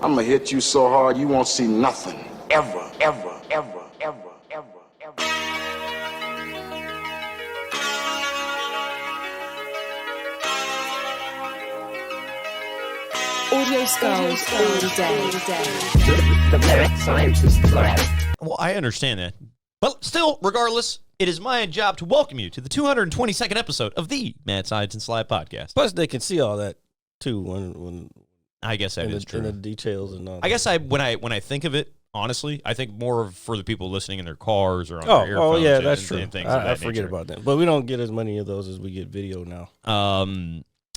I'm gonna hit you so hard you won't see nothing. Ever, ever, ever, ever, ever, ever. Audio skulls all day. The mad scientist lab. Well, I understand that. But still, regardless, it is my job to welcome you to the 222nd episode of the Mad Science and Slide podcast. Plus, they can see all that too when I guess that is true. In the details and all. I guess when I think of it, honestly, I think more of for the people listening in their cars or on their earphones. Oh yeah, and, that's true. And things I forget about that. But we don't get as many of those as we get video now.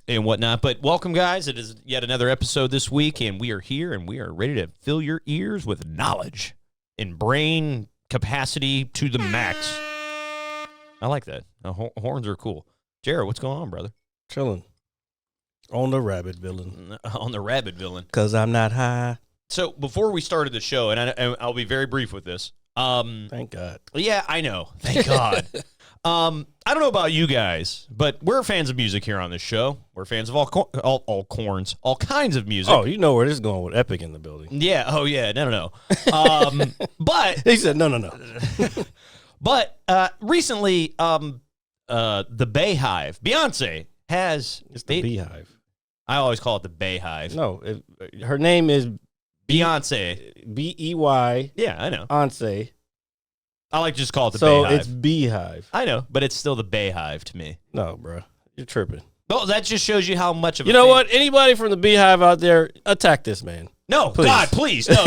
And whatnot. But welcome, guys. It is yet another episode this week, and we are here, and we are ready to fill your ears with knowledge and brain capacity to the max. I like that. Horns are cool. Jared, what's going on, brother? Chilling. On the rabbit villain. On the rabbit villain. Because I'm not high. So before we started the show, and I'll be very brief with this. Thank God. Yeah, I know. Thank God. I don't know about you guys, but we're fans of music here on this show. We're fans of all corns, all kinds of music. Oh, you know where this is going with Epic in the building. Yeah. Oh, yeah. No. But he said no. But recently, the Beehive, Beyonce has. It's the Beehive. I always call it the Beehive. No, her name is Beyonce. B-E-Y. Yeah, I know. Once. I like to just call it the so Beehive. It's Beehive. I know, but it's still the Beehive to me. No, bro. You're tripping. Well, that just shows you how much of You know what? Anybody from the Beehive out there, attack this man. No, please. God, please. No,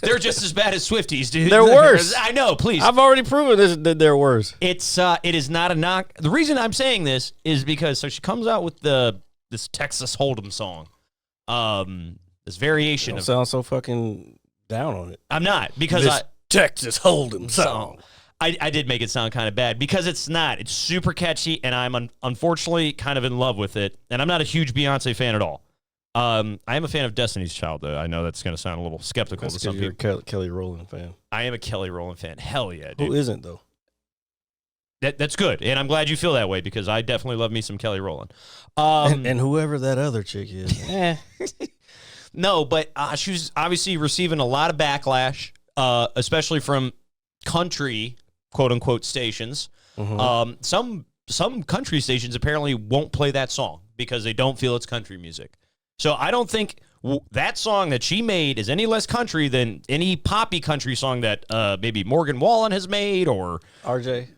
they're just as bad as Swifties, dude. They're worse. I know, please. I've already proven that they're worse. It is not a knock. The reason I'm saying this is because she comes out with this Texas Hold'em song. This variation You of sound so fucking down on it. I'm not because This Texas Hold'em song. I did make it sound kind of bad because it's not. It's super catchy, and I'm unfortunately kind of in love with it. And I'm not a huge Beyonce fan at all. I am a fan of Destiny's Child, though. I know that's going to sound a little skeptical to some You're people. a Kelly Rowland fan. I am a Kelly Rowland fan. Hell yeah, dude. Who isn't, though? That's good, and I'm glad you feel that way because I definitely love me some Kelly Rowland. And whoever that other chick is. No, but she was obviously receiving a lot of backlash, especially from country, quote-unquote, stations. Mm-hmm. Some country stations apparently won't play that song because they don't feel it's country music. So I don't think that song that she made is any less country than any poppy country song that maybe Morgan Wallen has made or... RJ?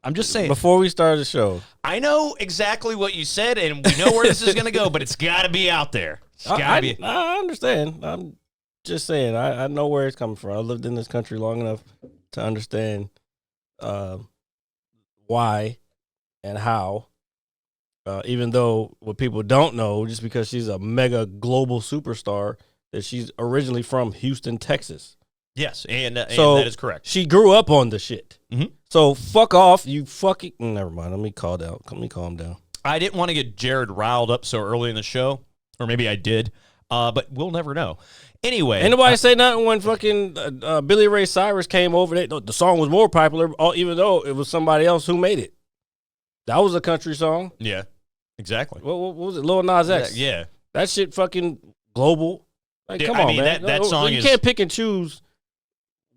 I'm just saying. Before we start the show. I know exactly what you said, and we know where this is going to go, but it's got to be out there. It's gotta be. I understand. I'm just saying. I know where it's coming from. I lived in this country long enough to understand why and how. Even though what people don't know, just because she's a mega global superstar, that she's originally from Houston, Texas. Yes, and so that is correct. She grew up on the shit. Mm-hmm. So fuck off, you fucking... Never mind, let me calm down. I didn't want to get Jared riled up so early in the show, or maybe I did, but we'll never know. Anyway. Ain't nobody say nothing when fucking Billy Ray Cyrus came over. The song was more popular, even though it was somebody else who made it. That was a country song. Yeah, exactly. What was it? Lil Nas X. Yeah. That shit fucking global. Like, Dude, come on, mean, man. That song you is... can't pick and choose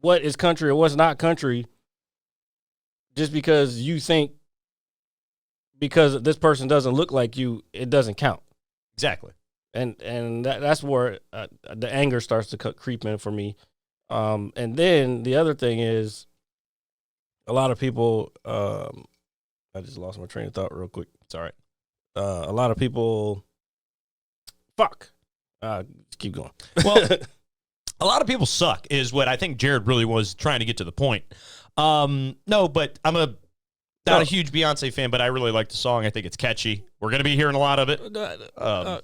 what is country or what's not country just because you think because this person doesn't look like you, it doesn't count. Exactly. And that's where the anger starts to creep in for me. And then the other thing is a lot of people, I just lost my train of thought real quick. It's all right. A lot of people, keep going. Well, a lot of people suck is what I think Jared really was trying to get to the point. No, but I'm not a huge Beyonce fan, but I really like the song. I think it's catchy. We're going to be hearing a lot of it.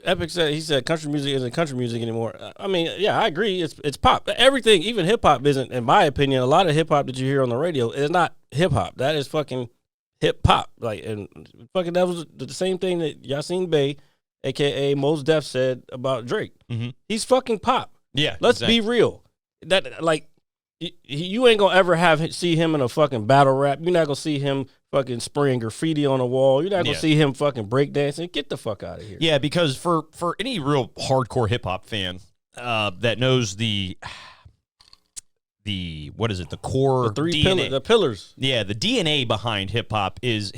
Epic said country music isn't country music anymore. I mean, yeah, I agree. It's pop. Everything, even hip hop isn't, in my opinion, a lot of hip hop that you hear on the radio is not hip hop. That is fucking hip hop. Like, and fucking that was the same thing that Yasin Bey, aka Mos Def, said about Drake. Mm-hmm. He's fucking pop. Yeah, let's be real. That like you ain't gonna ever see him in a fucking battle rap. You're not gonna see him fucking spraying graffiti on a wall. You're not gonna see him fucking breakdancing. Get the fuck out of here. Yeah, because for any real hardcore hip hop fan, that knows the what is it? The core The three DNA. the pillars. Yeah, the DNA behind hip hop is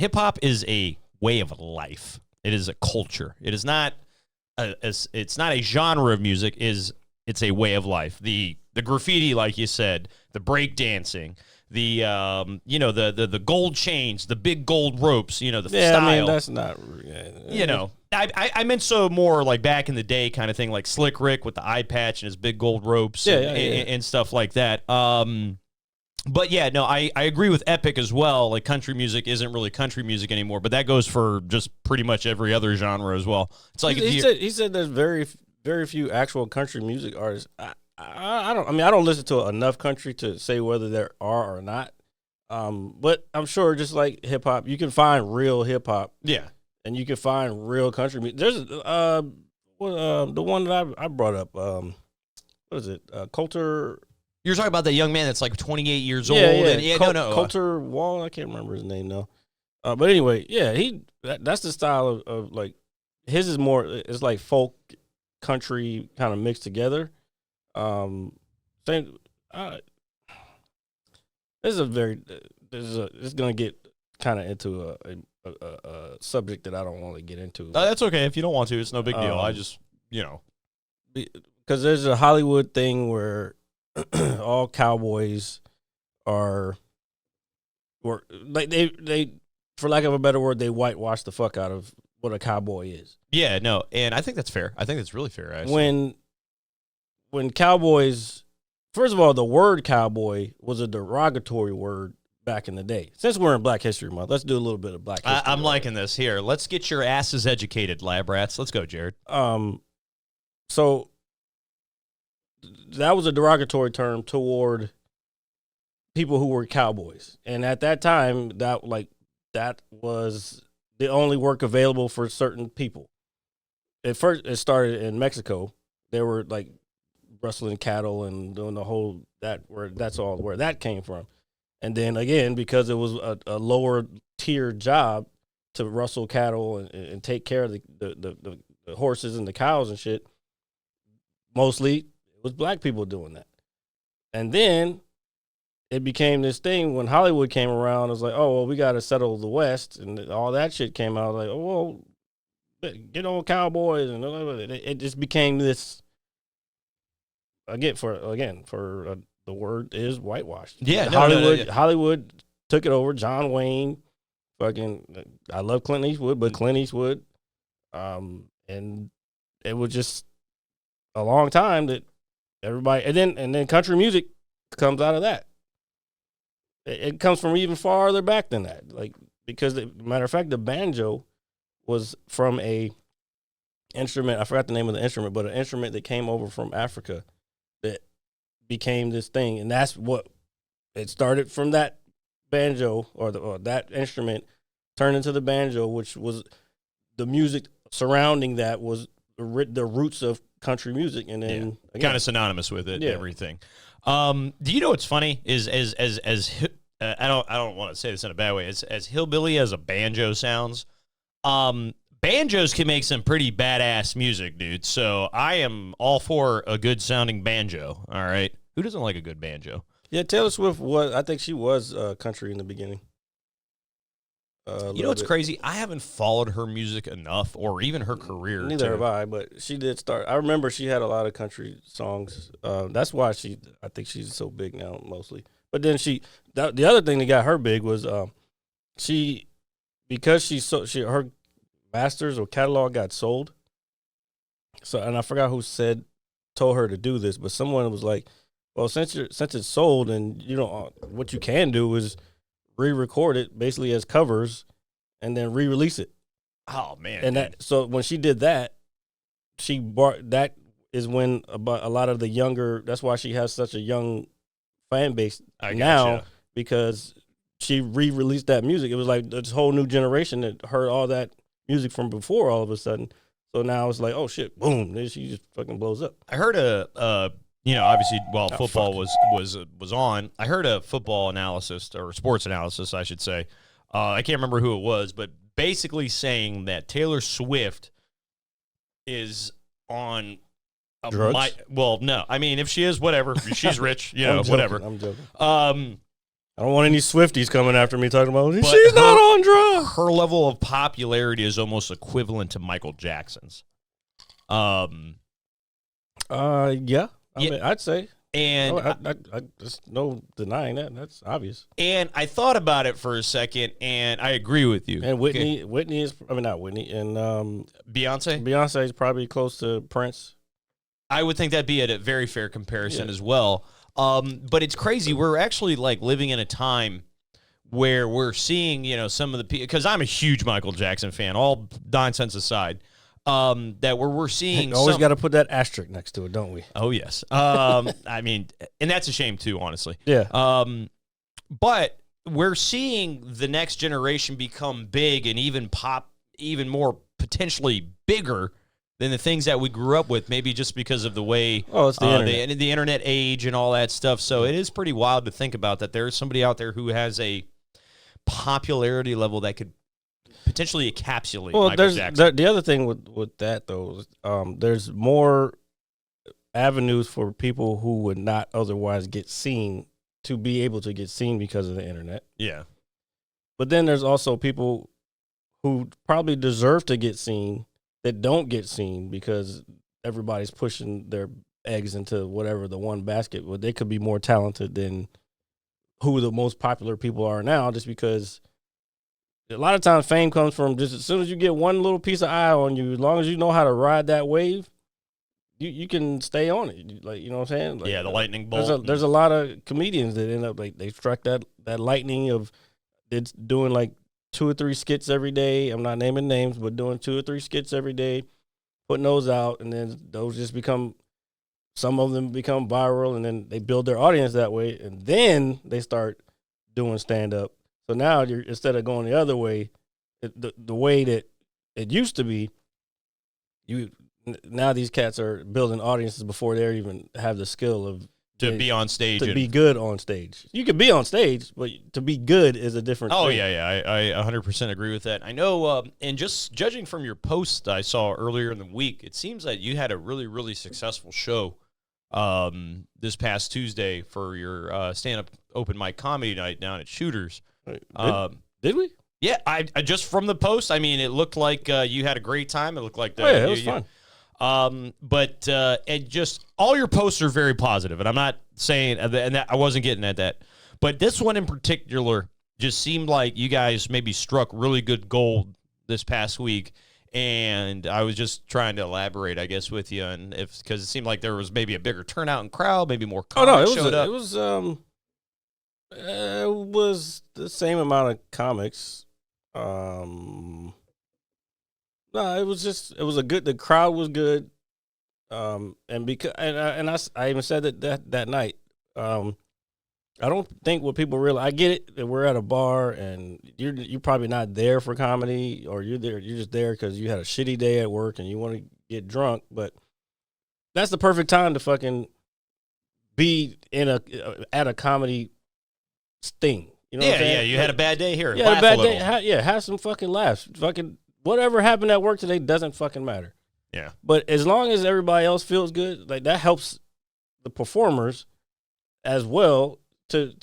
a way of life. It is a culture. It is not it's not a genre of music. It's a way of life. The graffiti, like you said, the break dancing, the the gold chains, the big gold ropes, the style. I mean, that's not. I meant so more like back in the day kind of thing, like Slick Rick with the eye patch and his big gold ropes and stuff like that. But yeah, no, I agree with Epic as well. Like country music isn't really country music anymore, but that goes for just pretty much every other genre as well. It's like he said there's very few actual country music artists. I don't listen to enough country to say whether there are or not. But I'm sure just like hip hop, you can find real hip hop. Yeah. And you can find real country music. There's the one that I brought up. What is it? Coulter. You're talking about that young man that's like 28 years old. Yeah. And Coulter Wall. I can't remember his name now. But anyway, yeah, that's the style of like his is more. It's like folk country kind of mixed together. This is it's gonna get kind of into a subject that I don't want to get into. That's okay if you don't want to. It's no big deal. I just because there's a Hollywood thing where all cowboys are like they for lack of a better word, they whitewash the fuck out of what a cowboy is. Yeah, no, and I think that's fair. I think that's really fair. Actually. When cowboys, first of all, the word cowboy was a derogatory word back in the day. Since we're in Black History Month, let's do a little bit of Black History. I'm liking this. Here, let's get your asses educated, lab rats. Let's go, Jared. So that was a derogatory term toward people who were cowboys, and at that time, that was the only work available for certain people. At first, it started in Mexico. They were like rustling cattle and doing the whole that's all where that came from. And then again, because it was a lower tier job to rustle cattle and take care of the horses and the cows and shit, mostly it was black people doing that. And then it became this thing when Hollywood came around. It was like, oh, well, we got to settle the West, and all that shit came out. Like, oh, well, get on cowboys, and it just became this. The word is whitewashed. Yeah, Hollywood took it over. John Wayne, I love Clint Eastwood, but Clint Eastwood, and it was just a long time that everybody, and then country music comes out of that. It comes from even farther back than that, because matter of fact, the banjo was from a instrument. I forgot the name of the instrument, but an instrument that came over from Africa that became this thing, and that's what it started from. That banjo or that instrument turned into the banjo, which was the music surrounding that was the roots of country music, and then kind of synonymous with it. And everything. Do you know what's funny is I don't want to say this in a bad way. As hillbilly as a banjo sounds, banjos can make some pretty badass music, dude. So I am all for a good sounding banjo. All right, who doesn't like a good banjo? Yeah, Taylor Swift I think she was country in the beginning. You know what's crazy? I haven't followed her music enough, or even her career. Neither have I, but she did start. I remember she had a lot of country songs. That's why I think she's so big now, mostly. But then the other thing that got her big was because her masters or catalog got sold. So, and I forgot who told her to do this, but someone was like, "Well, since it's sold, and what you can do is re-record it basically as covers, and then re-release it." Oh man! And so when she did that, that is when a lot of the younger. That's why she has such a young fan base now, because she re-released that music. It was like this whole new generation that heard all that music from before all of a sudden. So now it's like, oh shit, boom! Then she just fucking blows up. I heard obviously while football was on, I heard a football analysis or sports analysis, I should say. I can't remember who it was, but basically saying that Taylor Swift is on Drugs? No. I mean, if she is, whatever. She's rich, I'm joking, whatever. I'm joking. Um, I don't want any Swifties coming after me talking about But she's not on drugs. Her level of popularity is almost equivalent to Michael Jackson's. Yeah. I Yeah. mean, I'd say. And I just no denying that. That's obvious. And I thought about it for a second, and I agree with you. And Whitney is, I mean, not Whitney, and Beyonce? Beyonce is probably close to Prince. I would think that'd be a very fair comparison as well. But it's crazy. We're actually like living in a time where we're seeing, some of the people, because I'm a huge Michael Jackson fan, all nonsense aside, that we're seeing. Always got to put that asterisk next to it, don't we? Oh, yes. I mean, and that's a shame too, honestly. Yeah. But we're seeing the next generation become big and even pop even more potentially bigger than the things that we grew up with, maybe just because of the way it's the internet. The internet age and all that stuff. So it is pretty wild to think about that there's somebody out there who has a popularity level that could potentially encapsulate Michael Jackson. The other thing with that, though, is, there's more avenues for people who would not otherwise get seen to be able to get seen because of the internet. Yeah. But then there's also people who probably deserve to get seen that don't get seen because everybody's pushing their eggs into whatever the one basket. Well, they could be more talented than who the most popular people are now, just because a lot of times fame comes from just as soon as you get one little piece of eye on you, as long as you know how to ride that wave, you can stay on it. Like, you know what I'm saying? Like, yeah, the lightning bolt. There's a lot of comedians that end up like they struck that lightning of it's doing like 2 or 3 skits every day. I'm not naming names, but doing 2 or 3 skits every day, putting those out, and then those just some of them become viral, and then they build their audience that way, and then they start doing stand-up. So now instead of going the other way, the way that it used to be, now these cats are building audiences before they even have the skill of be on stage. To be good on stage. You can be on stage, but to be good is a different thing. Yeah. I 100% agree with that. I know, and just judging from your post I saw earlier in the week, it seems that you had a really, really successful show this past Tuesday for your stand-up open mic comedy night down at Shooters. Did we? Yeah, I just from the post, I mean, it looked like you had a great time. It looked like it was fun. But it just all your posts are very positive, and I'm not saying and that I wasn't getting at that, but this one in particular just seemed like you guys maybe struck really good gold this past week, and I was just trying to elaborate, I guess, with you, and because it seemed like there was maybe a bigger turnout in crowd, maybe more comics showed up. It was the same amount of comics. No, it was the crowd was good. And because, I even said that night, I don't think what people realize, I get it that we're at a bar and you're probably not there for comedy, or you're just there because you had a shitty day at work and you want to get drunk, but that's the perfect time to fucking be at a comedy thing. You know what I'm saying? You had a bad day here. Yeah, a bad day. Have some fucking laughs. Fucking whatever happened at work today doesn't fucking matter. Yeah. But as long as everybody else feels good, like that helps the performers as well to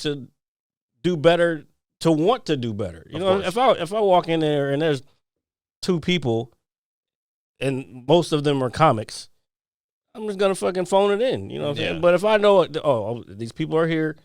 do better, to want to do better. You know, if I walk in there and there's 2 people and most of them are comics, I'm just gonna fucking phone it in. You know what I'm saying? But if I know, these people are here,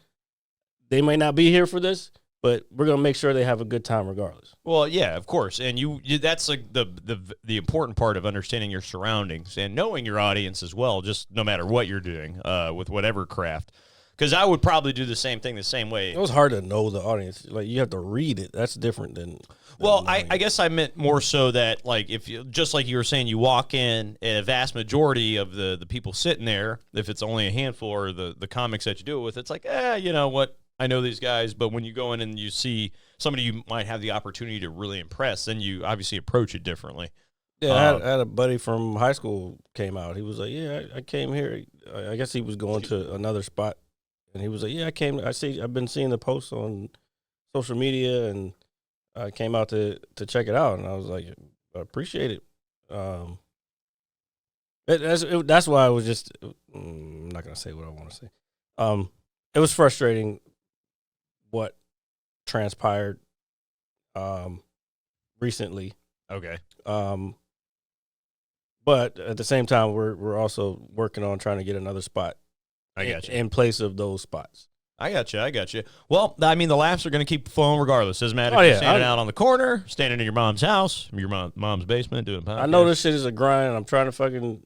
they may not be here for this, but we're gonna make sure they have a good time regardless. Well, yeah, of course, and that's like the important part of understanding your surroundings and knowing your audience as well. Just no matter what you're doing with whatever craft, because I would probably do the same thing the same way. It was hard to know the audience. Like you have to read it. That's different than. Well, I guess I meant more so that like if you just like you were saying, you walk in and a vast majority of the people sitting there, if it's only a handful or the comics that you do it with, it's like you know what. I know these guys, but when you go in and you see somebody you might have the opportunity to really impress, then you obviously approach it differently. Yeah, I had a buddy from high school came out. He was like, "Yeah, I came here. I guess he was going to another spot, and he was like, "Yeah, I came. I've been seeing the posts on social media, and I came out to check it out." And I was like, "I appreciate it." That's why I was just. I'm not gonna say what I want to say. It was frustrating what transpired recently. Okay. But at the same time, we're also working on trying to get another spot. I got you. In place of those spots. I got you. Well, I mean, the laps are going to keep flowing regardless. Doesn't matter if Oh, you're yeah. standing out on the corner, standing in your mom's house, your mom's basement, doing podcasts. I know this shit is a grind. And I'm trying to fucking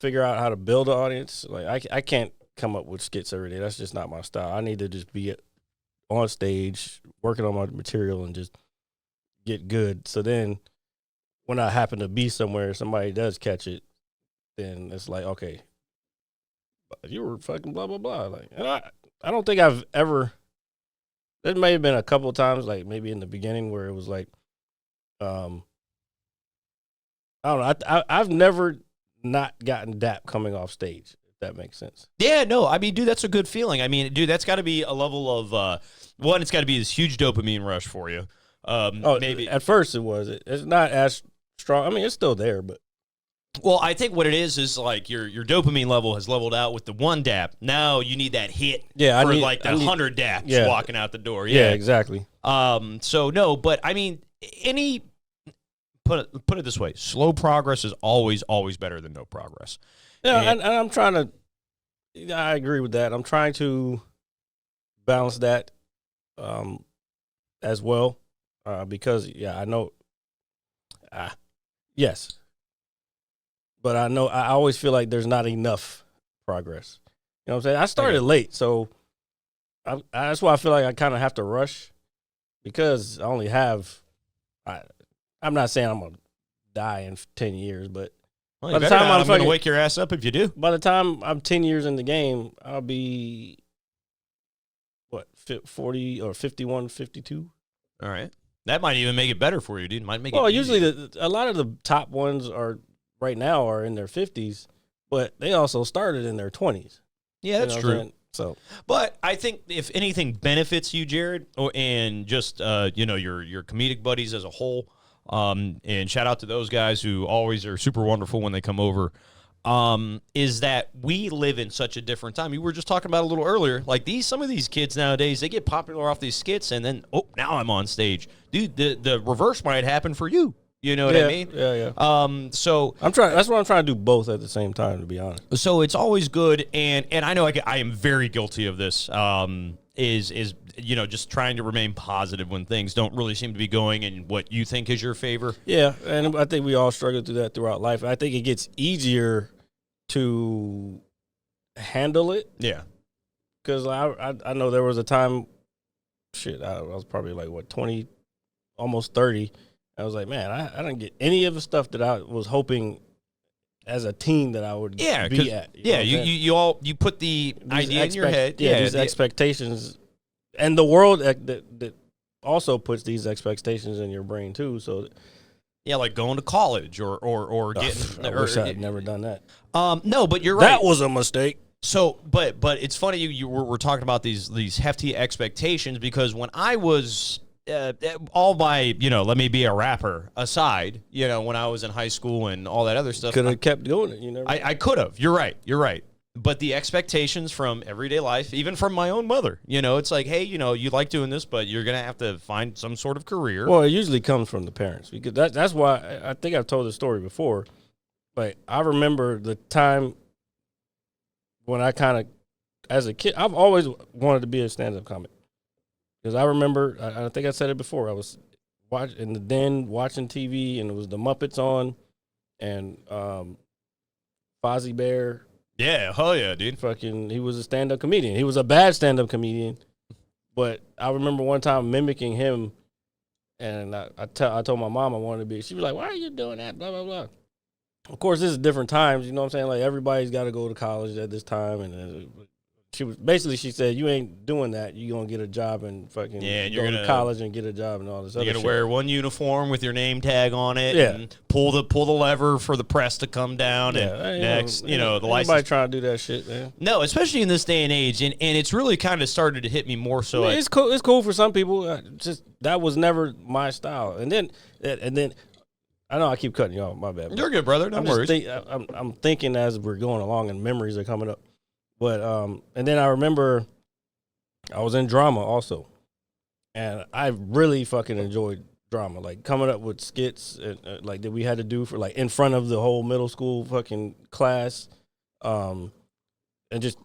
figure out how to build an audience. Like I can't come up with skits every day. That's just not my style. I need to just be on stage working on my material and just get good. So then, when I happen to be somewhere, somebody does catch it, then it's like, okay, you were fucking blah blah blah. Like, and I don't think I've ever. There may have been a couple of times, like maybe in the beginning, where it was like, I don't know. I've never not gotten dap coming off stage. If that makes sense. Yeah, no, I mean, dude, that's a good feeling. I mean, dude, that's got to be a level of one. It's got to be this huge dopamine rush for you. Maybe at first it was. It's not as strong. I mean, it's still there, but. Well, I think what it is like your dopamine level has leveled out with the one dap. Now you need that hit for the 100 daps walking out the door. Yeah, exactly. So no, but I mean, put it this way: slow progress is always better than no progress. Yeah, and I'm trying to. I agree with that. I'm trying to balance that, as well, because I know. Yes. But I know I always feel like there's not enough progress. You know what I'm saying? I started late, so that's why I feel like I kind of have to rush because I only have. I'm not saying I'm gonna die in 10 years, but by the time I'm gonna wake your ass up if you do. By the time I'm 10 years in the game, I'll be 40 or 51, 52. All right, that might even make it better for you, dude. Might make it. Well, usually a lot of the top ones right now are in their 50s, but they also started in their 20s. Yeah, that's true. So, but I think if anything benefits you, Jared, and just your comedic buddies as a whole, and shout out to those guys who always are super wonderful when they come over, is that we live in such a different time. You were just talking about a little earlier, like some of these kids nowadays, they get popular off these skits, and then now I'm on stage, dude. The reverse might happen for you. You know what I mean? Yeah. So I'm trying. That's what I'm trying to do both at the same time. To be honest. So it's always good, and I know I am very guilty of this. Is just trying to remain positive when things don't really seem to be going in what you think is your favor. Yeah, and I think we all struggle through that throughout life. I think it gets easier to handle it. Yeah, because I know there was a time. I was probably like 20, almost 30. I was like, man, I didn't get any of the stuff that I was hoping as a teen that I would be at. You put the idea in your head. These expectations. And the world that also puts these expectations in your brain, too. So, yeah, like going to college or getting. I wish I had never done that. No, but you're right. That was a mistake. So, but it's funny we're talking about these hefty expectations because when I was all my let me be a rapper aside, when I was in high school and all that other stuff, could have kept doing it. You never. I could have. You're right. But the expectations from everyday life, even from my own mother, it's like, hey, you like doing this, but you're gonna have to find some sort of career. Well, it usually comes from the parents because that's why I think I've told this story before. Like I remember the time when I kind of, as a kid, I've always wanted to be a stand-up comic. Because I remember, I think I said it before, I was in the den watching TV, and it was the Muppets on, and Fozzie Bear. Yeah, hell yeah, dude. He was a stand-up comedian. He was a bad stand-up comedian, but I remember one time mimicking him, and I told my mom I wanted to be. She was like, why are you doing that, blah, blah, blah. Of course, this is different times, you know what I'm saying? Like, everybody's got to go to college at this time, and she said, you ain't doing that. You're going to get a job and fucking go to college and get a job and all this other shit. You're going to wear one uniform with your name tag on it yeah. and pull the lever for the press to come down. Yeah, and next, the license. Nobody trying to do that shit, man. No, especially in this day and age. And it's really kind of started to hit me more so. It's cool for some people. Just that was never my style. And then I know I keep cutting you off. My bad. You're good, brother. No worries. I'm thinking as we're going along and memories are coming up. But and then I remember I was in drama also, and I really fucking enjoyed drama. Like coming up with skits and, like that we had to do for like in front of the whole middle school fucking class, and just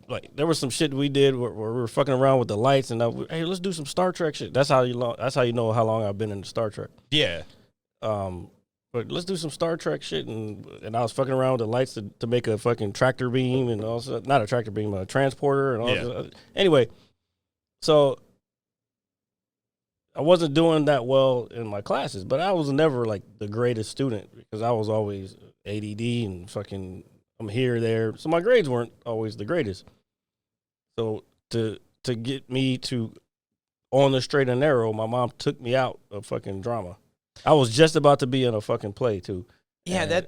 like there was some shit we did where we were fucking around with the lights and hey, let's do some Star Trek shit. That's how you know how long I've been in Star Trek. Yeah. But let's do some Star Trek shit, and I was fucking around with the lights to make a fucking tractor beam and also not a tractor beam, a transporter and all. Yeah. Anyway, so I wasn't doing that well in my classes, but I was never like the greatest student because I was always ADD and fucking I'm here there, so my grades weren't always the greatest. So to get me to on the straight and narrow, my mom took me out of fucking drama. I was just about to be in a fucking play too. Yeah,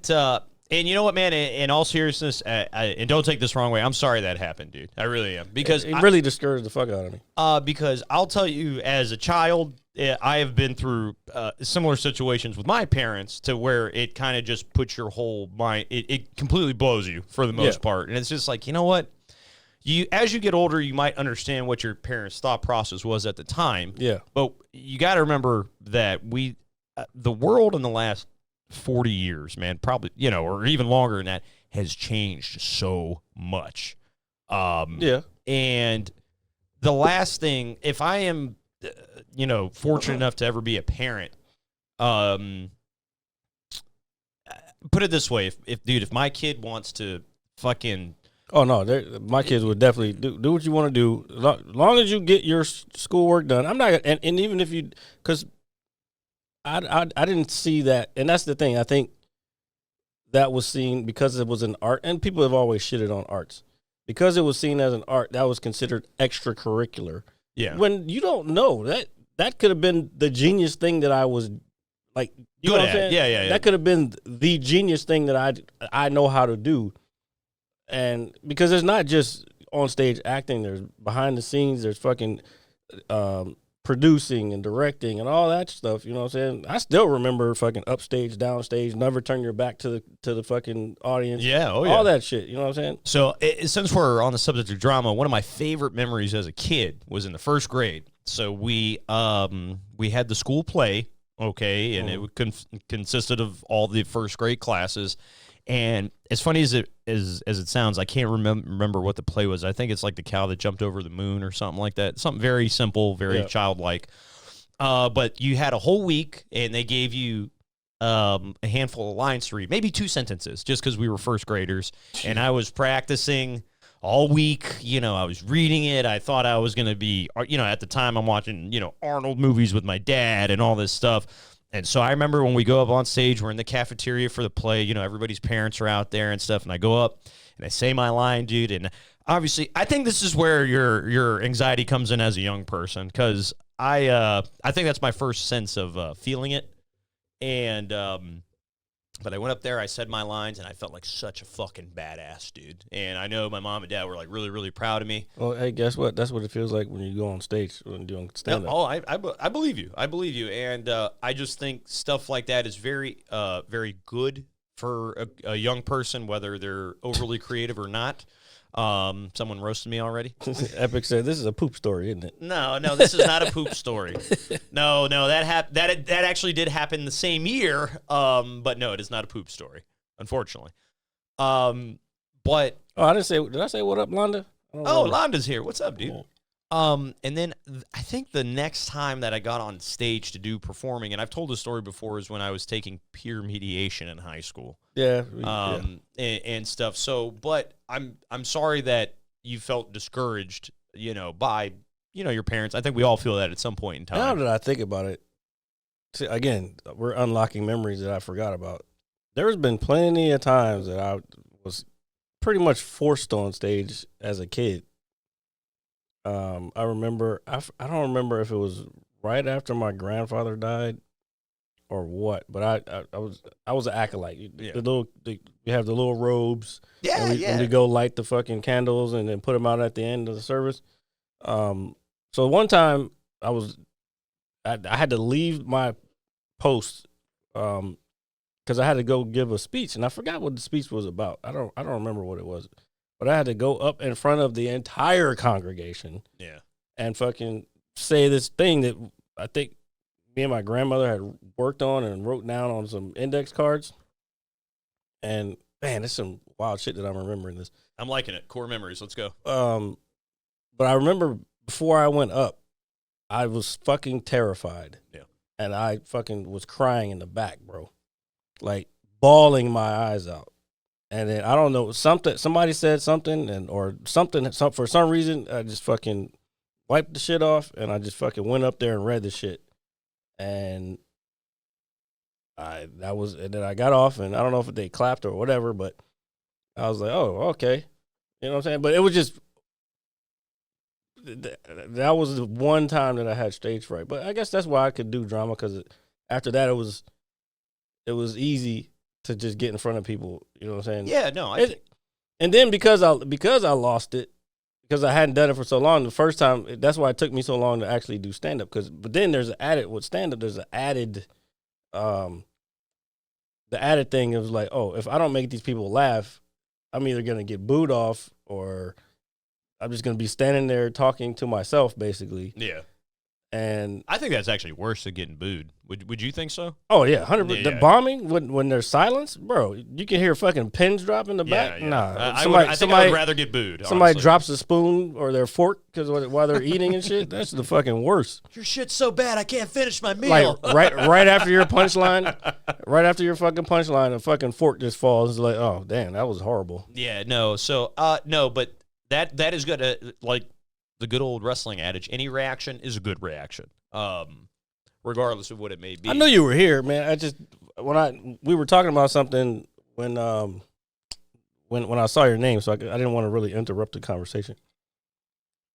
and you know what, man? In all seriousness, and don't take this wrong way, I'm sorry that happened, dude. I really am because it really discouraged the fuck out of me. Because I'll tell you, as a child, I have been through similar situations with my parents to where it kind of just puts your whole mind. It completely blows you for the most part, and it's just like, you know what? As you get older, you might understand what your parents' thought process was at the time. Yeah, but you got to remember that the world in the last 40 years, man, probably, or even longer than that, has changed so much. And the last thing, if I am, fortunate enough to ever be a parent, put it this way, if my kid wants to fucking... Oh, no, my kids would definitely do what you want to do. As long as you get your schoolwork done. I'm not, and even if you, because I didn't see that, and that's the thing. I think that was seen because it was an art, and people have always shitted on arts. Because it was seen as an art, that was considered extracurricular. Yeah. When you don't know, that could have been the genius thing that I was, like, you know what I'm saying? Yeah. That could have been the genius thing that I know how to do. And because there's not just on stage acting, there's behind the scenes, there's fucking producing and directing and all that stuff. You know what I'm saying? I still remember fucking upstage, downstage, never turn your back to the fucking audience. Yeah, all that shit. You know what I'm saying? So since we're on the subject of drama, one of my favorite memories as a kid was in the first grade. So we had the school play, okay, and it consisted of all the first grade classes. And as funny as it sounds, I can't remember what the play was. I think it's like The Cow That Jumped Over the Moon or something like that. Something very simple, very childlike. But you had a whole week, and they gave you a handful of lines to read, maybe 2 sentences, just because we were first graders. And I was practicing all week. I was reading it. I thought I was going to be, at the time I'm watching, Arnold movies with my dad and all this stuff. And so I remember when we go up on stage, we're in the cafeteria for the play, everybody's parents are out there and stuff, and I go up and I say my line, dude, and obviously I think this is where your anxiety comes in as a young person, because I think that's my first sense of feeling it, and but I went up there, I said my lines, and I felt like such a fucking badass, dude. And I know my mom and dad were like really, really proud of me. Well, hey, guess what? That's what it feels like when you go on stage when doing stand-up. Oh, I believe you. I believe you. And I just think stuff like that is very, very good for a young person, whether they're overly creative or not. Someone roasted me already. Epic said, "This is a poop story, isn't it?" No, this is not a poop story. No, that actually did happen the same year. But no, it is not a poop story, unfortunately. But I didn't say. Did I say what up, Londa? Londa's here. What's up, dude? And then I think the next time that I got on stage to do performing, and I've told this story before, is when I was taking peer mediation in high school. Yeah. And stuff. So, but I'm sorry that you felt discouraged, by, your parents. I think we all feel that at some point in time. Now that I think about it, see, again, we're unlocking memories that I forgot about. There's been plenty of times that I was pretty much forced on stage as a kid. I remember, I don't remember if it was right after my grandfather died or what, but I was an acolyte. We have the little robes. And we go light the fucking candles and then put them out at the end of the service. So one time I had to leave my post because I had to go give a speech, and I forgot what the speech was about. I don't remember what it was, but I had to go up in front of the entire congregation, and fucking say this thing that I think me and my grandmother had worked on and wrote down on some index cards. And man, there's some wild shit that I'm remembering this. I'm liking it. Core memories. Let's go. But I remember before I went up, I was fucking terrified. Yeah. And I fucking was crying in the back, bro. Like bawling my eyes out. And then I don't know, somebody said something or something for some reason I just fucking wiped the shit off and I just fucking went up there and read the shit. And then I got off, and I don't know if they clapped or whatever, but I was like, oh, okay. You know what I'm saying? But it was just, that was the one time that I had stage fright. But I guess that's why I could do drama, because after that, it was easy to just get in front of people. You know what I'm saying? Yeah, no. And then because I lost it, because I hadn't done it for so long, the first time, that's why it took me so long to actually do stand-up. But then there's with stand-up, there's an added, the added thing is like, oh, if I don't make these people laugh, I'm either going to get booed off or I'm just going to be standing there talking to myself, basically. Yeah. And I think that's actually worse than getting booed. Would you think so? Oh, yeah, 100%. Yeah. The bombing, when there's silence, bro, you can hear fucking pins drop in the back. Yeah. Nah. I think I would rather get booed. Somebody honestly. drops a spoon or their fork while they're eating and shit. That's the fucking worst. Your shit's so bad, I can't finish my meal. Like, right after your punchline, a fucking fork just falls. It's like, oh, damn, that was horrible. Yeah, no. So, no, but that is good. Like the good old wrestling adage, any reaction is a good reaction. Regardless of what it may be. I know you were here, man. We were talking about something when I saw your name, so I didn't want to really interrupt the conversation.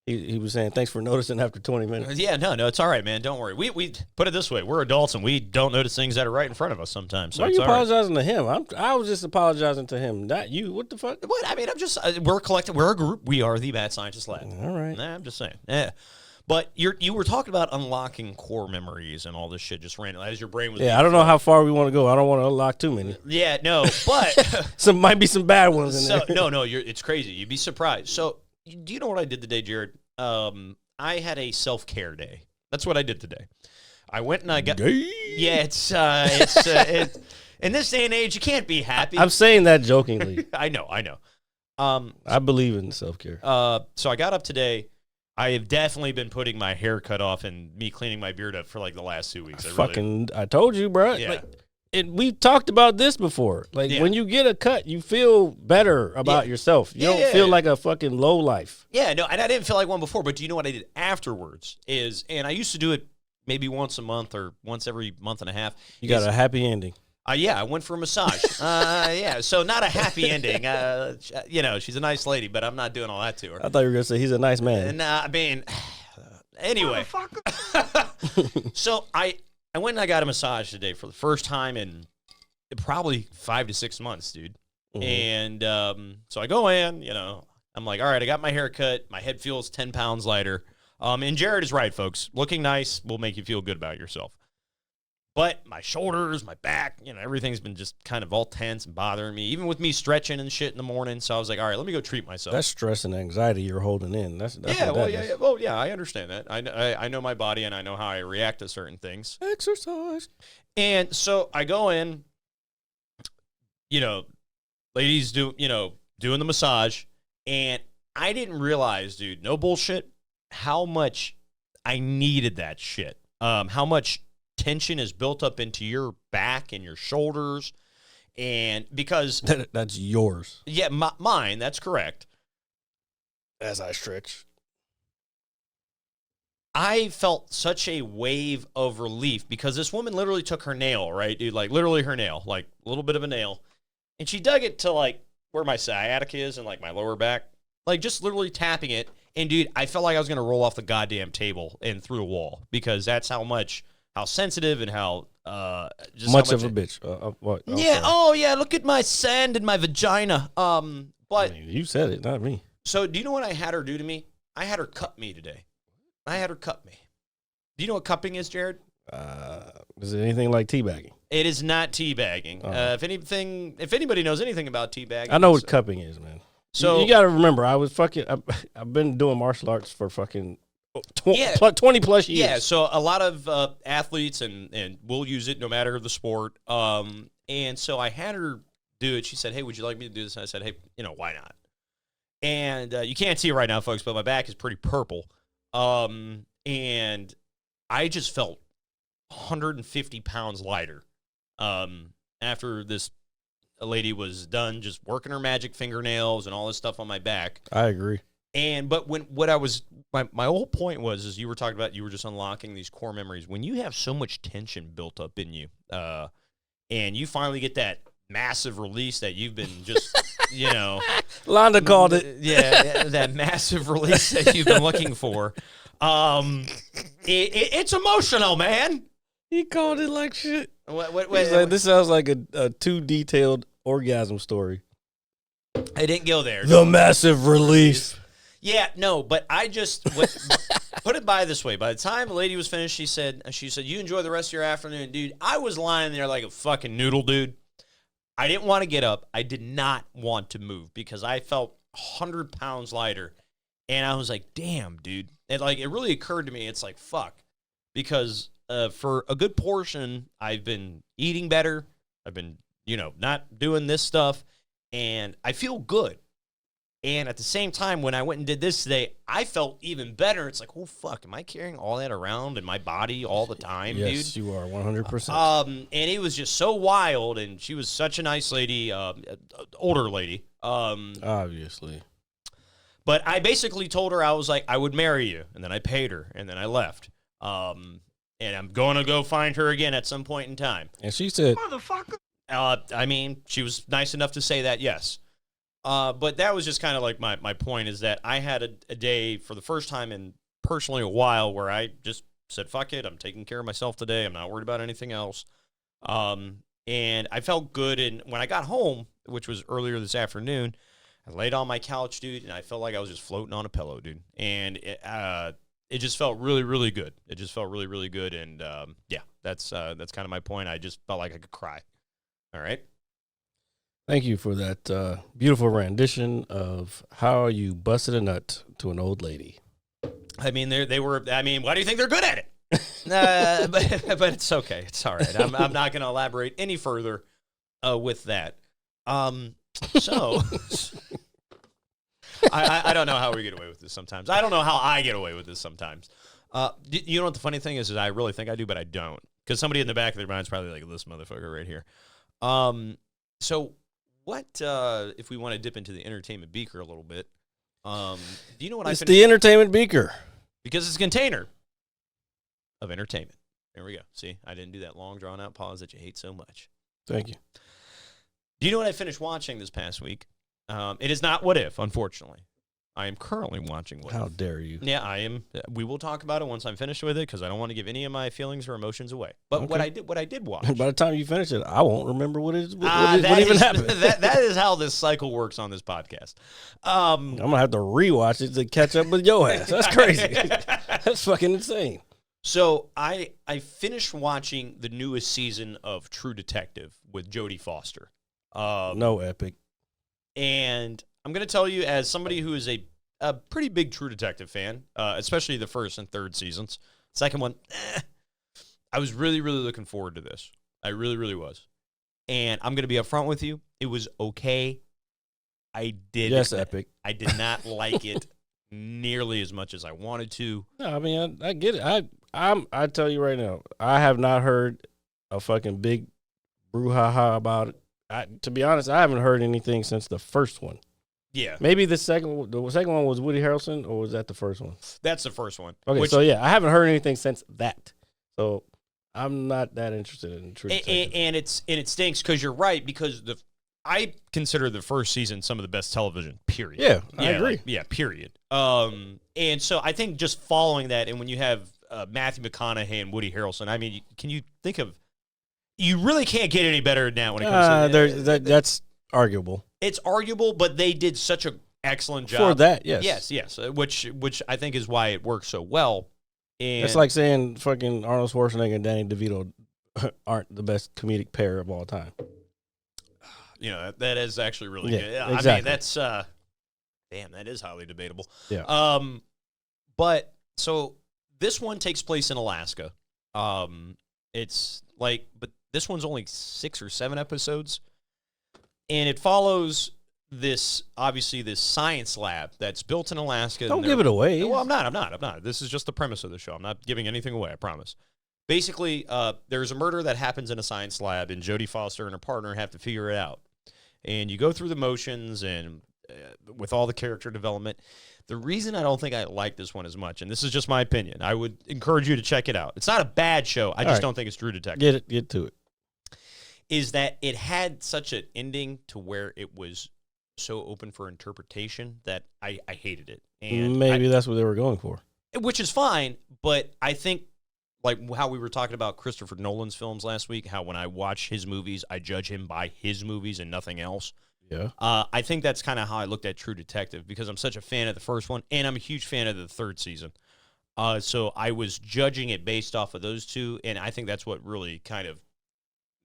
He was saying, thanks for noticing after 20 minutes. Yeah, no, it's all right, man. Don't worry. We put it this way. We're adults, and we don't notice things that are right in front of us sometimes. So why are you apologizing to him? I was just apologizing to him, not you. What the fuck? What? I mean, I'm just, we're a collective. We're a group. We are the Mad Scientist Lab. All right. Nah, I'm just saying. Yeah. But you were talking about unlocking core memories and all this shit just randomly as your brain was. Yeah, I don't know how far we want to go. I don't want to unlock too many. Yeah, no, but might be some bad ones in there. No, it's crazy. You'd be surprised. So, do you know what I did today, Jared? I had a self-care day. That's what I did today. I went and I got. Yeah, it's in this day and age, you can't be happy. I'm saying that jokingly. I know. I believe in self-care. So I got up today. I have definitely been putting my hair cut off and me cleaning my beard up for like the last 2 weeks. I told you, bro. Yeah. We talked about this before. Like, when you get a cut, you feel better about yourself. You don't feel like a fucking low life. Yeah, no, and I didn't feel like one before, but do you know what I did afterwards? And I used to do it maybe once a month or once every month and a half. You got a happy ending. Yeah, I went for a massage. Yeah, so not a happy ending. She's a nice lady, but I'm not doing all that to her. I thought you were going to say he's a nice man. I mean, anyway. So I went and I got a massage today for the first time in probably 5 to 6 months, dude. Mm-hmm. And so I go in, I'm like, all right, I got my hair cut. My head feels 10 pounds lighter. And Jared is right, folks. Looking nice will make you feel good about yourself. But my shoulders, my back, everything's been just kind of all tense and bothering me, even with me stretching and shit in the morning. So I was like, all right, let me go treat myself. That's stress and anxiety you're holding in. That's yeah, well, yeah. Well, yeah, I understand that. I know my body and I know how I react to certain things. Exercise. And so I go in, ladies doing the massage, and I didn't realize, dude, no bullshit, how much I needed that shit. How much tension is built up into your back and your shoulders, and because that's yours. Yeah, mine. That's correct. As I stretch, I felt such a wave of relief because this woman literally took her nail, right, dude, like literally her nail, like a little bit of a nail, and she dug it to like where my sciatica is and like my lower back, like just literally tapping it, and dude, I felt like I was gonna roll off the goddamn table and through a wall because that's how sensitive and how just much how of a bitch. What? Yeah. Oh, yeah. Look at my sand and my vagina. But you said it, not me. So, do you know what I had her do to me? I had her cup me today. Do you know what cupping is, Jared? Is it anything like teabagging? It is not teabagging. If anybody knows anything about teabagging, I know what cupping is, man. So you got to remember, I've been doing martial arts for fucking 20 plus years. Yeah, so a lot of athletes and we'll use it no matter the sport. And so I had her do it. She said, "Hey, would you like me to do this?" And I said, "Hey, why not?" And you can't see it right now, folks, but my back is pretty purple. And I just felt 150 pounds lighter after this lady was done just working her magic fingernails and all this stuff on my back. I agree. But my whole point was, is you were talking about, you were just unlocking these core memories. When you have so much tension built up in you, and you finally get that massive release that you've been just, Londa called it. Yeah, that massive release that you've been looking for. It's emotional, man. He called it like shit. Wait, this sounds like a too detailed orgasm story. I didn't go there. The massive release. Yeah, no, but I just put it by this way. By the time the lady was finished, she said, "You enjoy the rest of your afternoon, dude." I was lying there like a fucking noodle, dude. I didn't want to get up. I did not want to move because I felt 100 pounds lighter, and I was like, "Damn, dude!" It really occurred to me. It's like, fuck, because for a good portion, I've been eating better. I've been, not doing this stuff, and I feel good. And at the same time, when I went and did this today, I felt even better. It's like, oh, fuck, am I carrying all that around in my body all the time, dude? Yes, you are, 100%. And it was just so wild, and she was such a nice lady, older lady. Obviously. But I basically told her, I was like, I would marry you, and then I paid her, and then I left. And I'm going to go find her again at some point in time. And she said, Motherfucker. She was nice enough to say that, yes. But that was just kind of like my point, is that I had a day for the first time in personally a while where I just said, fuck it, I'm taking care of myself today. I'm not worried about anything else. And I felt good. And when I got home, which was earlier this afternoon, I laid on my couch, dude, and I felt like I was just floating on a pillow, dude. And it just felt really, really good. It just felt really, really good. And that's kind of my point. I just felt like I could cry. All right. Thank you for that beautiful rendition of how you busted a nut to an old lady. I mean, they were. I mean, why do you think they're good at it? But it's okay. It's all right. I'm not going to elaborate any further with that. So I don't know how we get away with this sometimes. I don't know how I get away with this sometimes. You know what the funny thing is I really think I do, but I don't. Because somebody in the back of their mind's probably like, this motherfucker right here. So what if we want to dip into the entertainment beaker a little bit? Do you know what It's the entertainment beaker. Because it's a container of entertainment. There we go. See, I didn't do that long, drawn-out pause that you hate so much. Thank you. Do you know what I finished watching this past week? It is not What If, unfortunately. I am currently watching What If. How dare you? Yeah, I am. We will talk about it once I'm finished with it because I don't want to give any of my feelings or emotions away. But okay. what I did watch. By the time you finish it, I won't remember what even happened. That is how this cycle works on this podcast. I'm gonna have to rewatch it to catch up with your ass. That's crazy. That's fucking insane. So I finished watching the newest season of True Detective with Jodie Foster. No epic. And I'm going to tell you, as somebody who is a pretty big True Detective fan, especially the first and third seasons, second one, I was really, really looking forward to this. I really, really was. And I'm going to be upfront with you. It was okay. Epic. I did not like it nearly as much as I wanted to. No, I mean, I get it. I tell you right now, I have not heard a fucking big brouhaha about it. To be honest, I haven't heard anything since the first one. Yeah. Maybe the second one was Woody Harrelson, or was that the first one? That's the first one. Okay, so yeah, I haven't heard anything since that. So I'm not that interested in True Detective. And it stinks because you're right, because I consider the first season some of the best television, period. Yeah, I agree. Period. And so I think just following that, and when you have Matthew McConaughey and Woody Harrelson, I mean, can you think of, you really can't get any better than that when it comes to that's arguable. It's arguable, but they did such an excellent job. For that, yes. Yes, which I think is why it works so well. And it's like saying fucking Arnold Schwarzenegger and Danny DeVito aren't the best comedic pair of all time. You know, that is actually really Yeah, good. I exactly. mean, that's damn, that is highly debatable. Yeah. But so this one takes place in Alaska. It's like, but this one's only 6 or 7 episodes, and it follows this science lab that's built in Alaska. Don't give it away. Well, I'm not. This is just the premise of the show. I'm not giving anything away, I promise. Basically, there's a murder that happens in a science lab, and Jodie Foster and her partner have to figure it out. And you go through the motions and with all the character development. The reason I don't think I like this one as much, and this is just my opinion, I would encourage you to check it out. It's not a bad show. I just don't think it's True Detective. Get to it. Is that it had such an ending to where it was so open for interpretation that I hated it. And maybe that's what they were going for. Which is fine, but I think like how we were talking about Christopher Nolan's films last week, how when I watch his movies, I judge him by his movies and nothing else. Yeah. I think that's kind of how I looked at True Detective because I'm such a fan of the first one, and I'm a huge fan of the 3rd season. So I was judging it based off of those two, and I think that's what really kind of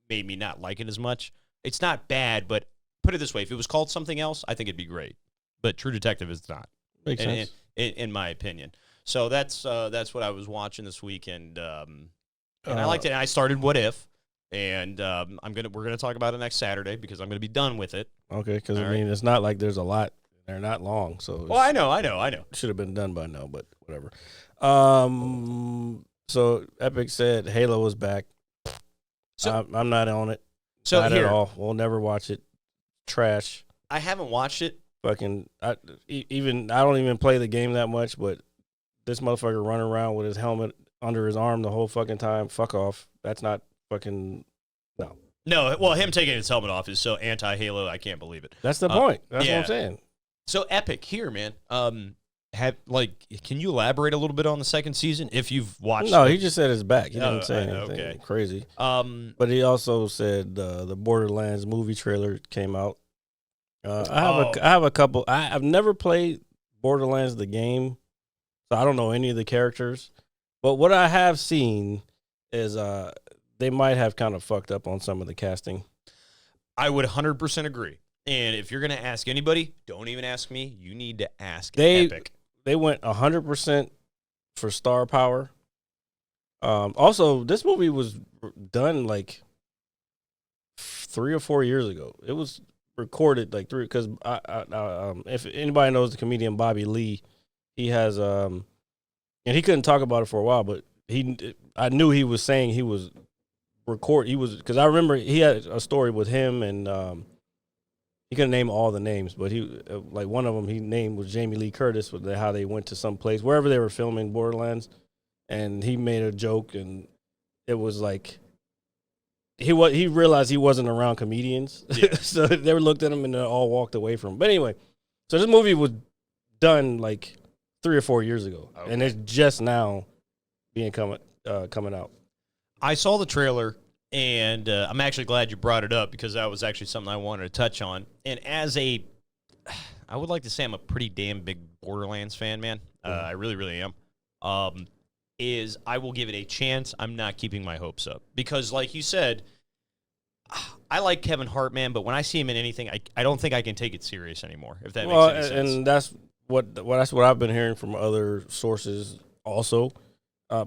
made me not like it as much. It's not bad, but put it this way, if it was called something else, I think it'd be great. But True Detective is not. Makes sense. In my opinion. So that's what I was watching this weekend, and I liked it. And I started What If, and we're gonna talk about it next Saturday because I'm gonna be done with it. Okay, because I All mean it's not like there's a lot. They're not long, so. Oh, I know. Should have been done by now, but whatever. So Epic said Halo is back. So I'm not on it. So not here, at all. We'll never watch it. Trash. I haven't watched it. Fucking. I don't even play the game that much, but this motherfucker running around with his helmet under his arm the whole fucking time. Fuck off. That's not fucking. No, well, him taking his helmet off is so anti-Halo, I can't believe it. That's the point. That's what I'm saying. So Epic here, man. Can you elaborate a little bit on the 2nd season if you've watched? No, it? he just said it's back. He didn't say anything okay. crazy. But he also said the Borderlands movie trailer came out. I have a couple. I've never played Borderlands the game, so I don't know any of the characters. But what I have seen is they might have kind of fucked up on some of the casting. I would 100% agree. And if you're going to ask anybody, don't even ask me. You need to ask Epic. They went 100% for star power. Also, this movie was done like 3 or 4 years ago. It was recorded like because if anybody knows the comedian Bobby Leigh, he has and he couldn't talk about it for a while, but I knew he was saying he was because I remember he had a story with him and he couldn't name all the names, but he like one of them he named was Jamie Lee Curtis with how they went to some place wherever they were filming Borderlands, and he made a joke and it was like he realized he wasn't around comedians, so they looked at him and they all walked away from him. But anyway, so this movie was done like 3 or 4 years ago, and it's just now coming out. I saw the trailer, and I'm actually glad you brought it up because that was actually something I wanted to touch on. And I would like to say I'm a pretty damn big Borderlands fan, man. I really, really am. I will give it a chance. I'm not keeping my hopes up because, like you said, I like Kevin Hart, man, but when I see him in anything, I don't think I can take it serious anymore, if that makes any sense. And that's what I've been hearing from other sources also.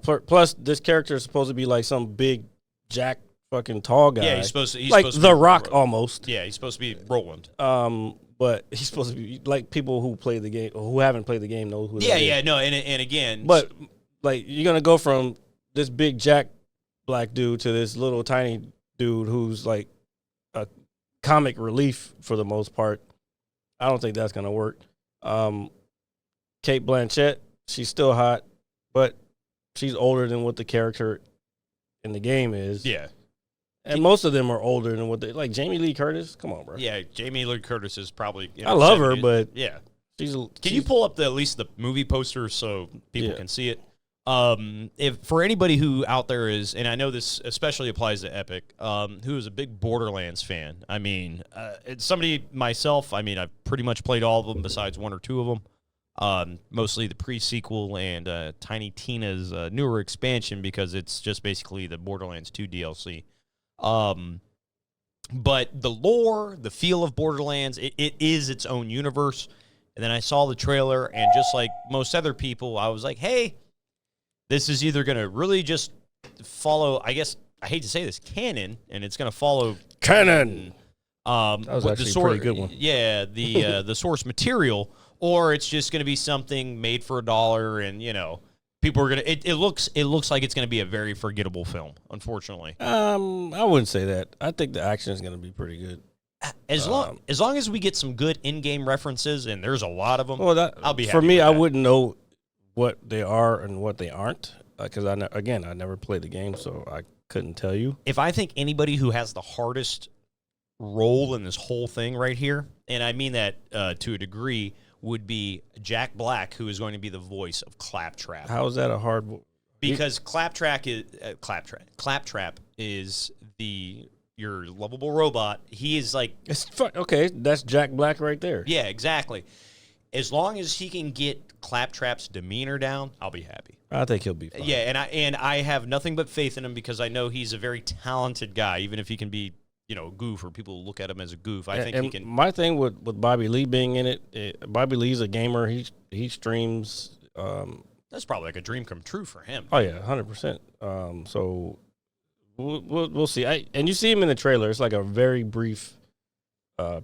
Plus, this character is supposed to be like some big jack fucking tall guy. Yeah, he's supposed to like supposed to The be Rock almost. Yeah, he's supposed to be Roland. But he's supposed to be like people who play the game or who haven't played the game know who. No, and again, but like you're gonna go from this big jack black dude to this little tiny dude who's like a comic relief for the most part. I don't think that's gonna work. Cate Blanchett, she's still hot, but she's older than what the character in the game is. Yeah. And most of them are older than what they like. Jamie Lee Curtis, come on, bro. Yeah, Jamie Lee Curtis is probably. I love her, but yeah, she's. Can you pull up at least the movie poster so people can see it? If for anybody who out there is, and I know this especially applies to Epic, who is a big Borderlands fan. I mean, it's somebody myself. I mean, I've pretty much played all of them besides 1 or 2 of them. Mostly the pre-sequel and Tiny Tina's newer expansion because it's just basically the Borderlands 2 DLC. But the lore, the feel of Borderlands, it is its own universe. And then I saw the trailer, and just like most other people, I was like, hey, this is either going to really just follow, I guess, I hate to say this, canon, and it's going to follow Canon. that was actually a pretty good one. Yeah, the source material, or it's just going to be something made for $1, and people are gonna. It looks like it's going to be a very forgettable film. Unfortunately, I wouldn't say that. I think the action is going to be pretty good. as long as we get some good in-game references, and there's a lot of them, I'll be happy for me. with I that. wouldn't know what they are and what they aren't because I never played the game, so I couldn't tell you. If I think anybody who has the hardest role in this whole thing right here, and I mean that to a degree, would be Jack Black, who is going to be the voice of Claptrap. How is that a hard? Because Claptrap is your lovable robot. He is like, Okay, that's Jack Black right there. yeah, exactly. As long as he can get Claptrap's demeanor down, I'll be happy. I think he'll be fine. Yeah, and I have nothing but faith in him because I know he's a very talented guy, even if he can be a goof or people look at him as a goof. I think he can. My thing with Bobby Lee being in it, Bobby Lee's a gamer. He streams. That's probably like a dream come true for him. Oh yeah, 100%. So we'll see. And you see him in the trailer. It's like a very brief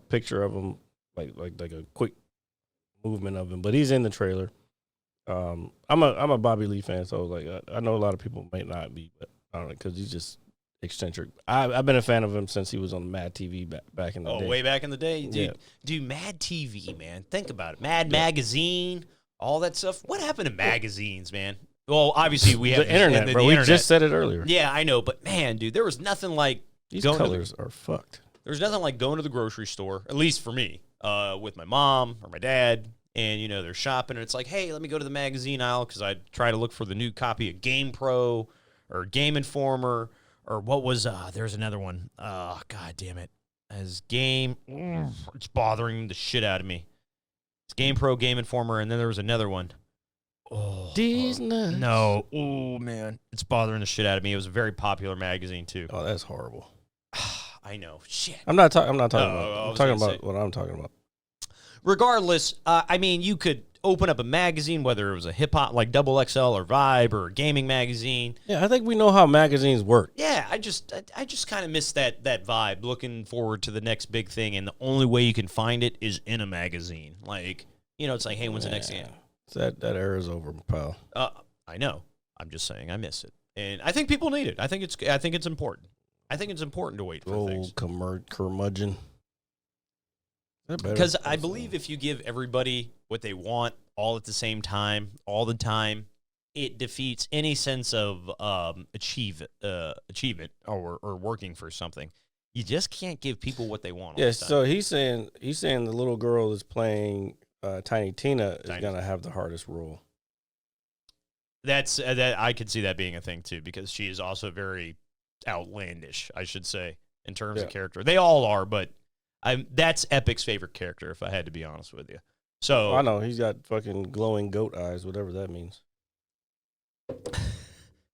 picture of him, like a quick movement of him. But he's in the trailer. I'm a Bobby Lee fan, so like I know a lot of people might not be, but I don't know because he's just eccentric. I've been a fan of him since he was on Mad TV back in the day. Oh, way back in the day, dude. Yeah. Dude, Mad TV, man. Think about it. Mad Magazine, all that stuff. What happened to magazines, man? Well, obviously we have the internet, bro. We just said it earlier. Yeah, I know, but man, dude, there was nothing like These colors are fucked. There's nothing like going to the grocery store, at least for me, with my mom or my dad, and they're shopping, and it's like, hey, let me go to the magazine aisle because I try to look for the new copy of Game Pro or Game Informer. Or what was, there's another one. Oh, God damn it. As Game, it's bothering the shit out of me. It's Game Pro, Game Informer, and then there was another one. Oh. Disney. No. Oh, man. It's bothering the shit out of me. It was a very popular magazine, too. Oh, that's horrible. I know. Shit. I'm not talking about. I I'm talking about what I'm talking about. Regardless, I mean, you could open up a magazine, whether it was a hip-hop like Double XL or Vibe or a gaming magazine. Yeah, I think we know how magazines work. Yeah, I just kind of miss that vibe, looking forward to the next big thing, and the only way you can find it is in a magazine. Like, it's like, hey, when's the next game? That era's over, pal. I know. I'm just saying I miss it. And I think people need it. I think it's important. I think it's important to wait for things. Curmudgeon. Because I believe if you give everybody what they want all at the same time, all the time, it defeats any sense of achievement or working for something. You just can't give people what they want. Yeah, so he's saying the little girl that's playing Tiny Tina is gonna have the hardest role. That I could see that being a thing too, because she is also very outlandish, I should say, in terms of character. They all are, but that's Epic's favorite character, if I had to be honest with you. So I know he's got fucking glowing goat eyes, whatever that means.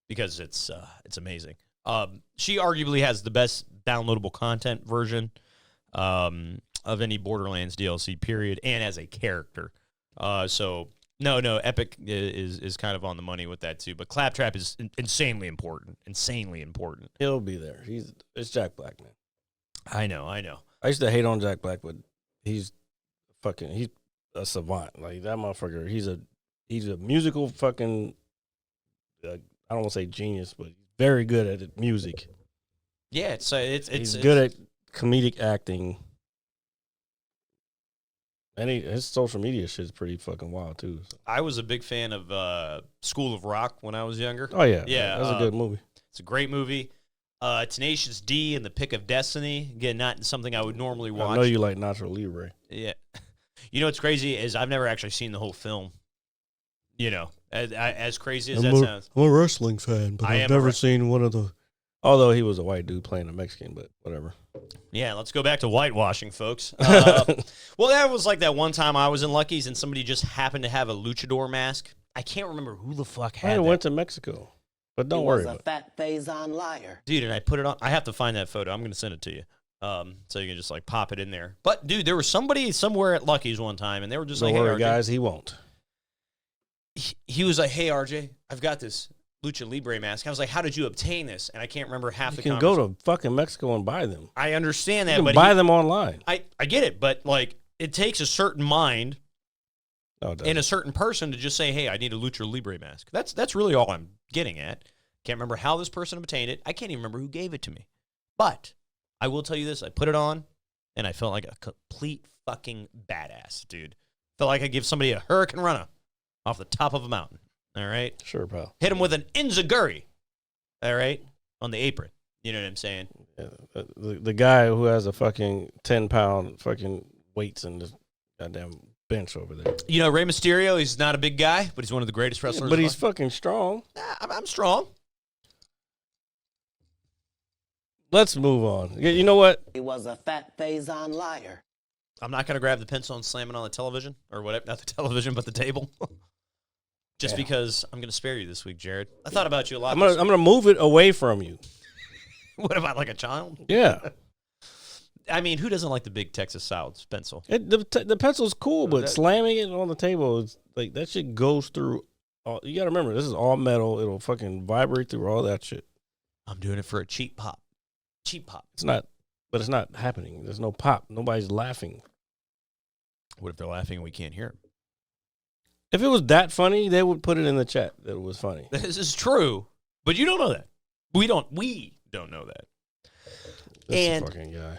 Because it's amazing. She arguably has the best downloadable content version of any Borderlands DLC, period, and as a character. So no, Epic is kind of on the money with that too. But Claptrap is insanely important. He'll be there. It's Jack Black, man. I know. I used to hate on Jack Black, but he's a savant. Like that motherfucker. He's a musical fucking. I don't want to say genius, but he's very good at music. Yeah, he's good at comedic acting, and his social media shit's pretty fucking wild too. So. I was a big fan of School of Rock when I was younger. Oh yeah, that's a good movie. It's a great movie. Tenacious D and The Pick of Destiny. Again, not something I would normally watch. I know you like Nacho Libre. Yeah. What's crazy is I've never actually seen the whole film. As crazy as that sounds. I'm a wrestling fan, but I've never seen one of the Although he was a white dude playing a Mexican, but whatever. Yeah, let's go back to whitewashing, folks. Well, that was like that one time I was in Lucky's and somebody just happened to have a luchador mask. I can't remember who the fuck I had that. went to Mexico, but don't worry about it. fat Faison liar. Dude, and I put it on. I have to find that photo. I'm going to send it to you. So you can just like pop it in there. But dude, there was somebody somewhere at Lucky's one time and they were just Don't like, worry, hey, RJ. guys, he won't. He was like, hey, RJ, I've got this Lucha Libre mask. I was like, how did you obtain this? And I can't remember half You the can go to fucking Mexico and buy them. I understand You that, can but buy them online. I get it, but like it takes a certain mind No, it and a doesn't. certain person to just say, hey, I need a Lucha Libre mask. That's really all I'm getting at. Can't remember how this person obtained it. I can't even remember who gave it to me. But I will tell you this. I put it on, and I felt like a complete fucking badass, dude. Felt like I give somebody a hurricane runner off the top of a mountain. All right? Sure, pal. Hit him with an inzaguri. All right? On the apron. You know what I'm saying? Yeah, the guy who has a fucking 10-pound fucking weights in the goddamn bench over there. You know, Rey Mysterio, he's not a big guy, but he's one of the greatest wrestlers. But he's fucking strong. I'm strong. Let's move on. You know what? He was a fat Faison liar. I'm not going to grab the pencil and slam it on the television or whatever. Not the television, but the table. Just because I'm going to spare you this week, Jared. I thought about you a lot. I'm gonna move it away from you. What about like a child? Yeah. I mean, who doesn't like the big Texas Souths pencil? The pencil's cool, but slamming it on the table is like that shit goes through. You gotta remember, this is all metal. It'll fucking vibrate through all that shit. I'm doing it for a cheap pop. Cheap pop. It's not happening. There's no pop. Nobody's laughing. What if they're laughing and we can't hear them? If it was that funny, they would put it in the chat that it was funny. This is true, but you don't know that. We don't know that. This fucking guy.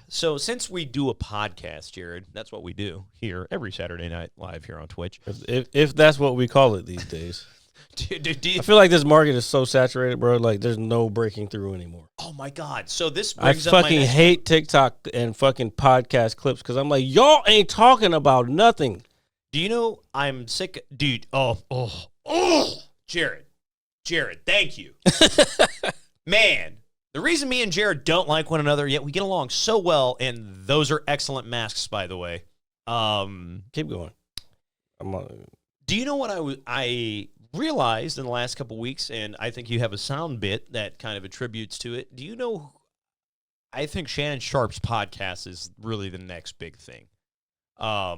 So since we do a podcast, Jared, that's what we do here every Saturday night live here on Twitch. If that's what we call it these days. I feel like this market is so saturated, bro. Like there's no breaking through anymore. Oh my God! So this I brings up my fucking next hate TikTok and fucking podcast clips because I'm like, y'all ain't talking about nothing. Do you know I'm sick, dude? Oh, Jared, thank you, man. The reason me and Jared don't like one another, yet we get along so well, and those are excellent masks, by the way. Keep going. Do you know what I realized in the last couple weeks, and I think you have a sound bit that kind of attributes to it. Do you know, I think Shannon Sharp's podcast is really the next big thing. Well,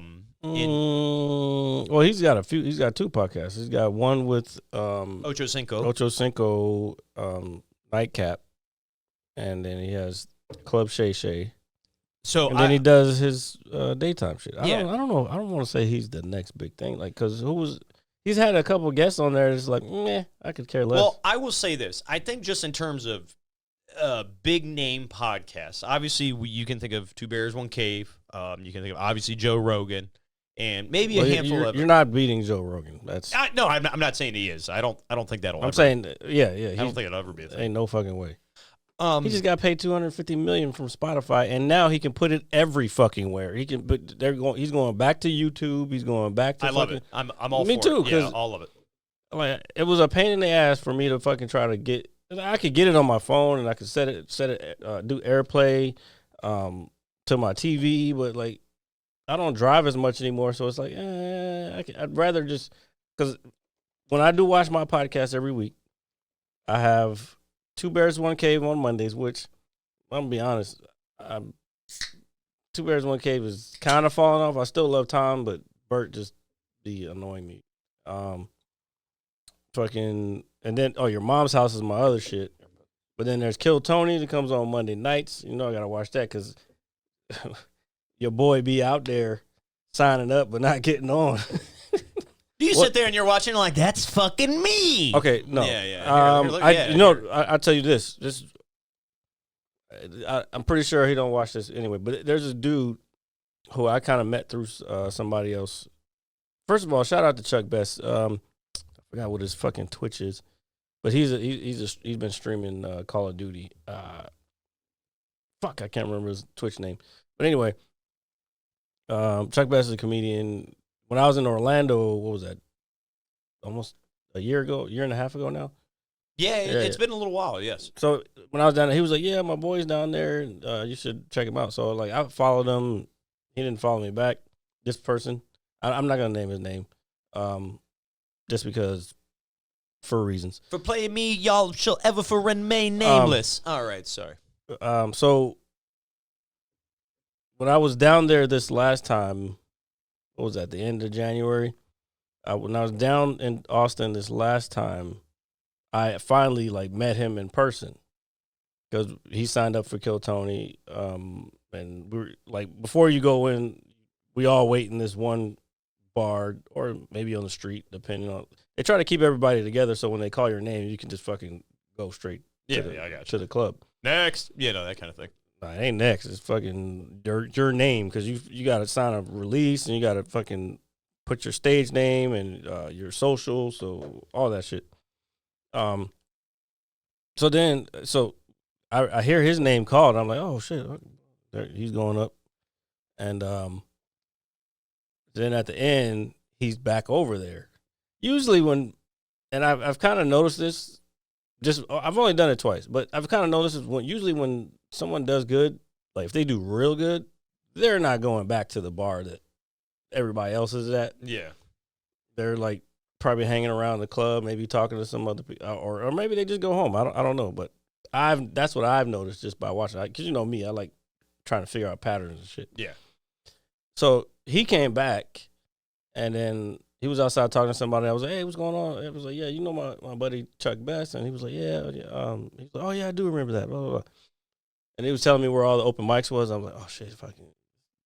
he's got two podcasts. He's got one with Ocho Cinco, Nightcap, and then he has Club Shay Shay. So and then he does his daytime shit. I Yeah. don't know. I don't want to say he's the next big thing, like because he's had a couple guests on there. It's like, meh, I could care less. Well, I will say this. I think just in terms of big name podcasts, obviously you can think of Two Bears, One Cave. You can think of obviously Joe Rogan, and maybe a handful of. You're not beating Joe Rogan. That's No, I'm not saying he is. I don't think that'll. I'm saying, yeah. I don't think it'll ever be a thing. Ain't no fucking way. He just got paid $250 million from Spotify, and now he can put it every fucking where. He can, but he's going back to YouTube. He's going back to. I love it. I'm all me for too. it. Yeah, 'Cause, all of it. like, it was a pain in the ass for me to fucking try to get. I could get it on my phone, and I could set it, do AirPlay, to my TV, but like, I don't drive as much anymore, so it's like, I'd rather just because when I do watch my podcast every week, I have Two Bears, One Cave on Mondays, which I'm gonna be honest, Two Bears, One Cave is kind of falling off. I still love Tom, but Bert just be annoying me. Fucking, and then Your Mom's House is my other shit. But then there's Kill Tony that comes on Monday nights. You know I gotta watch that because your boy be out there signing up but not getting on. Do you sit there and you're watching like that's fucking me? Okay, no. Yeah. Here, I'll tell you this. I'm pretty sure he don't watch this anyway. But there's this dude who I kind of met through somebody else. First of all, shout out to Chuck Best. I forgot what his fucking Twitch is, but he's been streaming Call of Duty. I can't remember his Twitch name. But anyway, Chuck Best is a comedian. When I was in Orlando, what was that? Almost a year and a half ago now. Yeah, Yeah, it's been a little while. Yes. So when I was down there, he was like, "Yeah, my boy's down there. You should check him out." So like, I followed him. He didn't follow me back. This person, I'm not gonna name his name, just because for reasons. For playing me, y'all shall ever for remain nameless. All right, sorry. So when I was down there this last time, what was that? The end of January. When I was down in Austin this last time, I finally like met him in person because he signed up for Kill Tony. And we were like, before you go in, we all wait in this one bar or maybe on the street, depending on. They try to keep everybody together, so when they call your name, you can just fucking go straight I got to the club. Next, that kind of thing. Nah, it ain't next. It's fucking your name because you got to sign a release and you got to fucking put your stage name and your social, so all that shit. So I hear his name called. I'm like, oh shit, he's going up, and then at the end he's back over there. Usually I've kind of noticed this. I've only done it twice, but I've kind of noticed this when someone does good, like if they do real good, they're not going back to the bar that everybody else is at. Yeah, they're like probably hanging around the club, maybe talking to some other people, or maybe they just go home. I don't know, but that's what I've noticed just by watching. Because you know me, I like trying to figure out patterns and shit. Yeah. So he came back, and then he was outside talking to somebody. I was like, "Hey, what's going on?" It was like, "Yeah, you know my buddy Chuck Best," and he was like, "Yeah." He was like, "Oh yeah, I do remember that." Blah, blah, blah. And he was telling me where all the open mics was. I'm like, "Oh shit, fucking,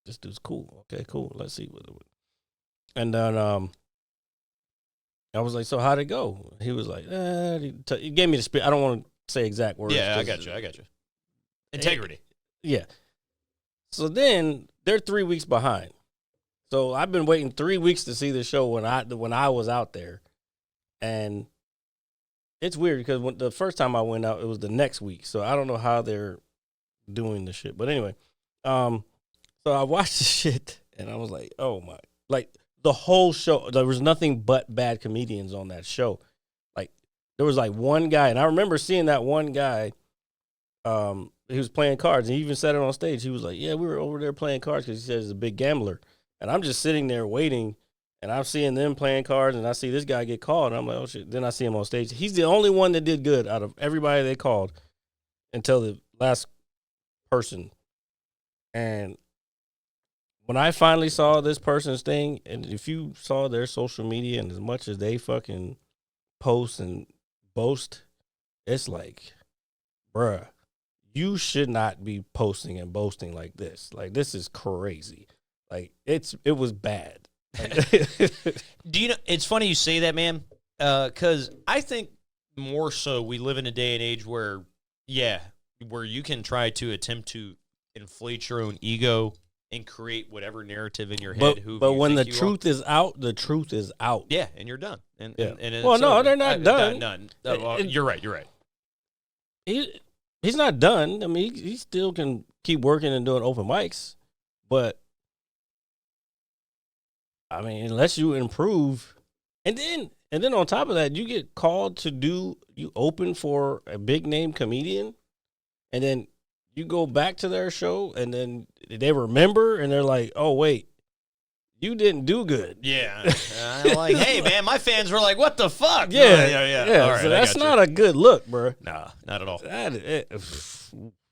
this dude's cool. Okay, cool. Let's see what." And then I was like, "So how'd it go?" He was like, he gave me the spiel. I don't want to say exact words. Yeah, I got you. Integrity. Yeah. So then they're 3 weeks behind. So I've been waiting 3 weeks to see the show when I was out there, and it's weird because the first time I went out, it was the next week. So I don't know how they're doing the shit. But anyway, so I watched the shit and I was like, oh my, like the whole show, there was nothing but bad comedians on that show. Like there was like one guy, and I remember seeing that one guy. He was playing cards, and he even said it on stage. He was like, "Yeah, we were over there playing cards," because he said he's a big gambler. And I'm just sitting there waiting, and I'm seeing them playing cards, and I see this guy get called, and I'm like, "Oh shit!" Then I see him on stage. He's the only one that did good out of everybody they called until the last person. And when I finally saw this person's thing, and if you saw their social media and as much as they fucking post and boast, it's like, bruh, you should not be posting and boasting like this. Like, this is crazy. Like, it was bad. Do you know, it's funny you say that, man, because I think more so we live in a day and age where you can try to attempt to inflate your own ego and create whatever narrative in your head. But when the truth is out, the truth is out. Yeah, and you're done. And well, no, they're not done. Done. You're right. He's not done. I mean, he still can keep working and doing open mics, but I mean, unless you improve, and then on top of that, you get called to you open for a big name comedian, and then you go back to their show, and then they remember, and they're like, "Oh wait, you didn't do good." Yeah, like, hey man, my fans were like, "What the fuck?" Yeah. All right, so that's not a good look, bro. Nah, not at all.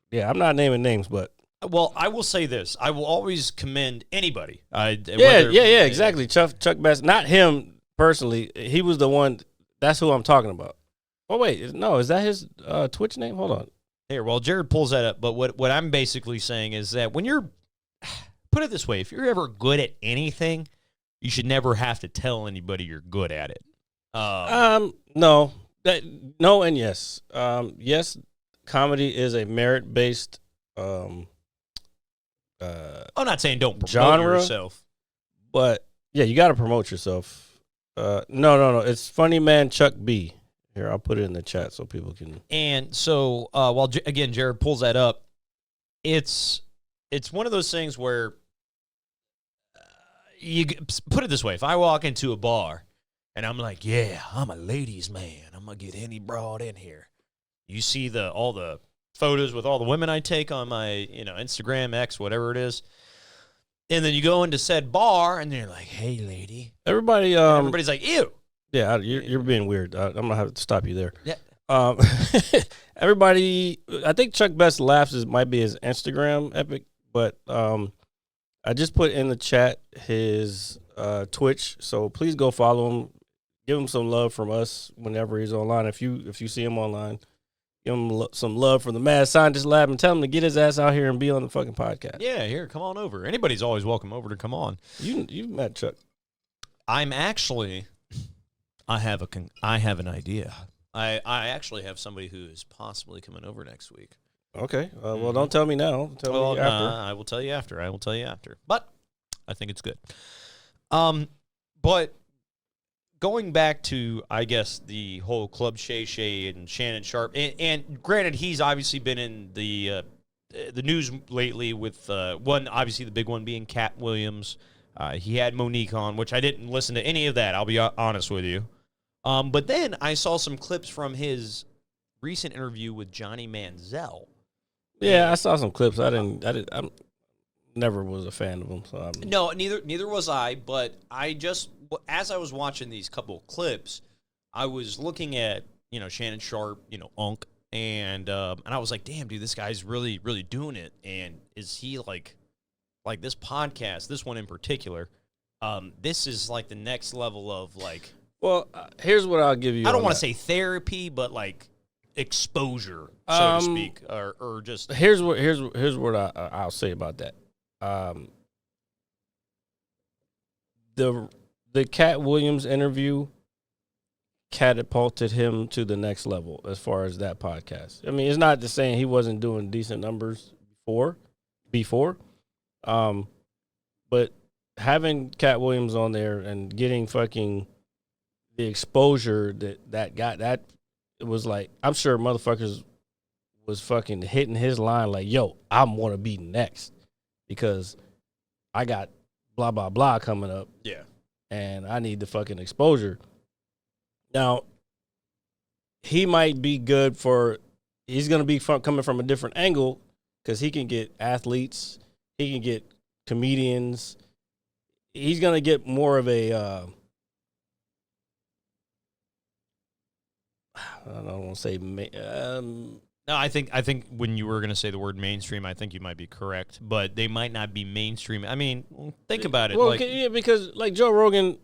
Yeah, I'm not naming names, but well, I will say this: I will always commend anybody. Exactly. Chuck Bass, not him personally. He was the one. That's who I'm talking about. Oh wait, no, is that his Twitch name? Hold on. Here, well, Jared pulls that up, but what I'm basically saying is that when you're, put it this way, if you're ever good at anything, you should never have to tell anybody you're good at it. No, and yes. Yes, comedy is a merit-based I'm not saying don't promote genre, yourself, but yeah, you got to promote yourself. No, it's Funny Man Chuck B. Here, I'll put it in the chat so people can. And so, while again Jared pulls that up, it's one of those things where you put it this way: if I walk into a bar And I'm like, yeah, I'm a ladies' man. I'm going to get any broad in here. You see all the photos with all the women I take on my, Instagram, X, whatever it is. And then you go into said bar, and they're like, hey, lady. Everybody's like, ew. Yeah, you're being weird. I'm going to have to stop you there. Yeah. Everybody, I think Chuck Best Laughs might be his Instagram epic, but I just put in the chat his Twitch, so please go follow him. Give him some love from us whenever he's online. If you see him online, give him some love from the Mad Scientist Lab and tell him to get his ass out here and be on the fucking podcast. Yeah, here, come on over. Anybody's always welcome over to come on. You've met Chuck. I'm actually, I have an idea. I actually have somebody who is possibly coming over next week. Okay. Well, don't tell me now. Tell me after. I will tell you after. But I think it's good. But going back to, I guess, the whole Club Shay Shay and Shannon Sharp, and granted, he's obviously been in the news lately with one, obviously the big one being Cat Williams. He had Monique on, which I didn't listen to any of that, I'll be honest with you. But then I saw some clips from his recent interview with Johnny Manziel. Yeah, I saw some clips. I never was a fan of him. So No, neither was I. But as I was watching these couple of clips, I was looking at Shannon Sharp, Unk, and I was like, damn, dude, this guy's really really doing it. And is he like this podcast, this one in particular? This is like the next level of like. Well, here's what I'll give you. I don't want to say therapy, but like exposure, so to speak, or just here's what I'll say about that. The Cat Williams interview catapulted him to the next level as far as that podcast. I mean, it's not just saying he wasn't doing decent numbers before, but having Cat Williams on there and getting fucking the exposure that got that. It was like, I'm sure motherfuckers was fucking hitting his line like, yo, I want to be next because I got blah, blah, blah coming up. Yeah. And I need the fucking exposure. Now, he might be good he's going to be coming from a different angle because he can get athletes. He can get comedians. He's going to get more of a, I don't want to say. No, I think when you were going to say the word mainstream, I think you might be correct, but they might not be mainstream. I mean, think about it. Well, yeah, because like Joe Rogan,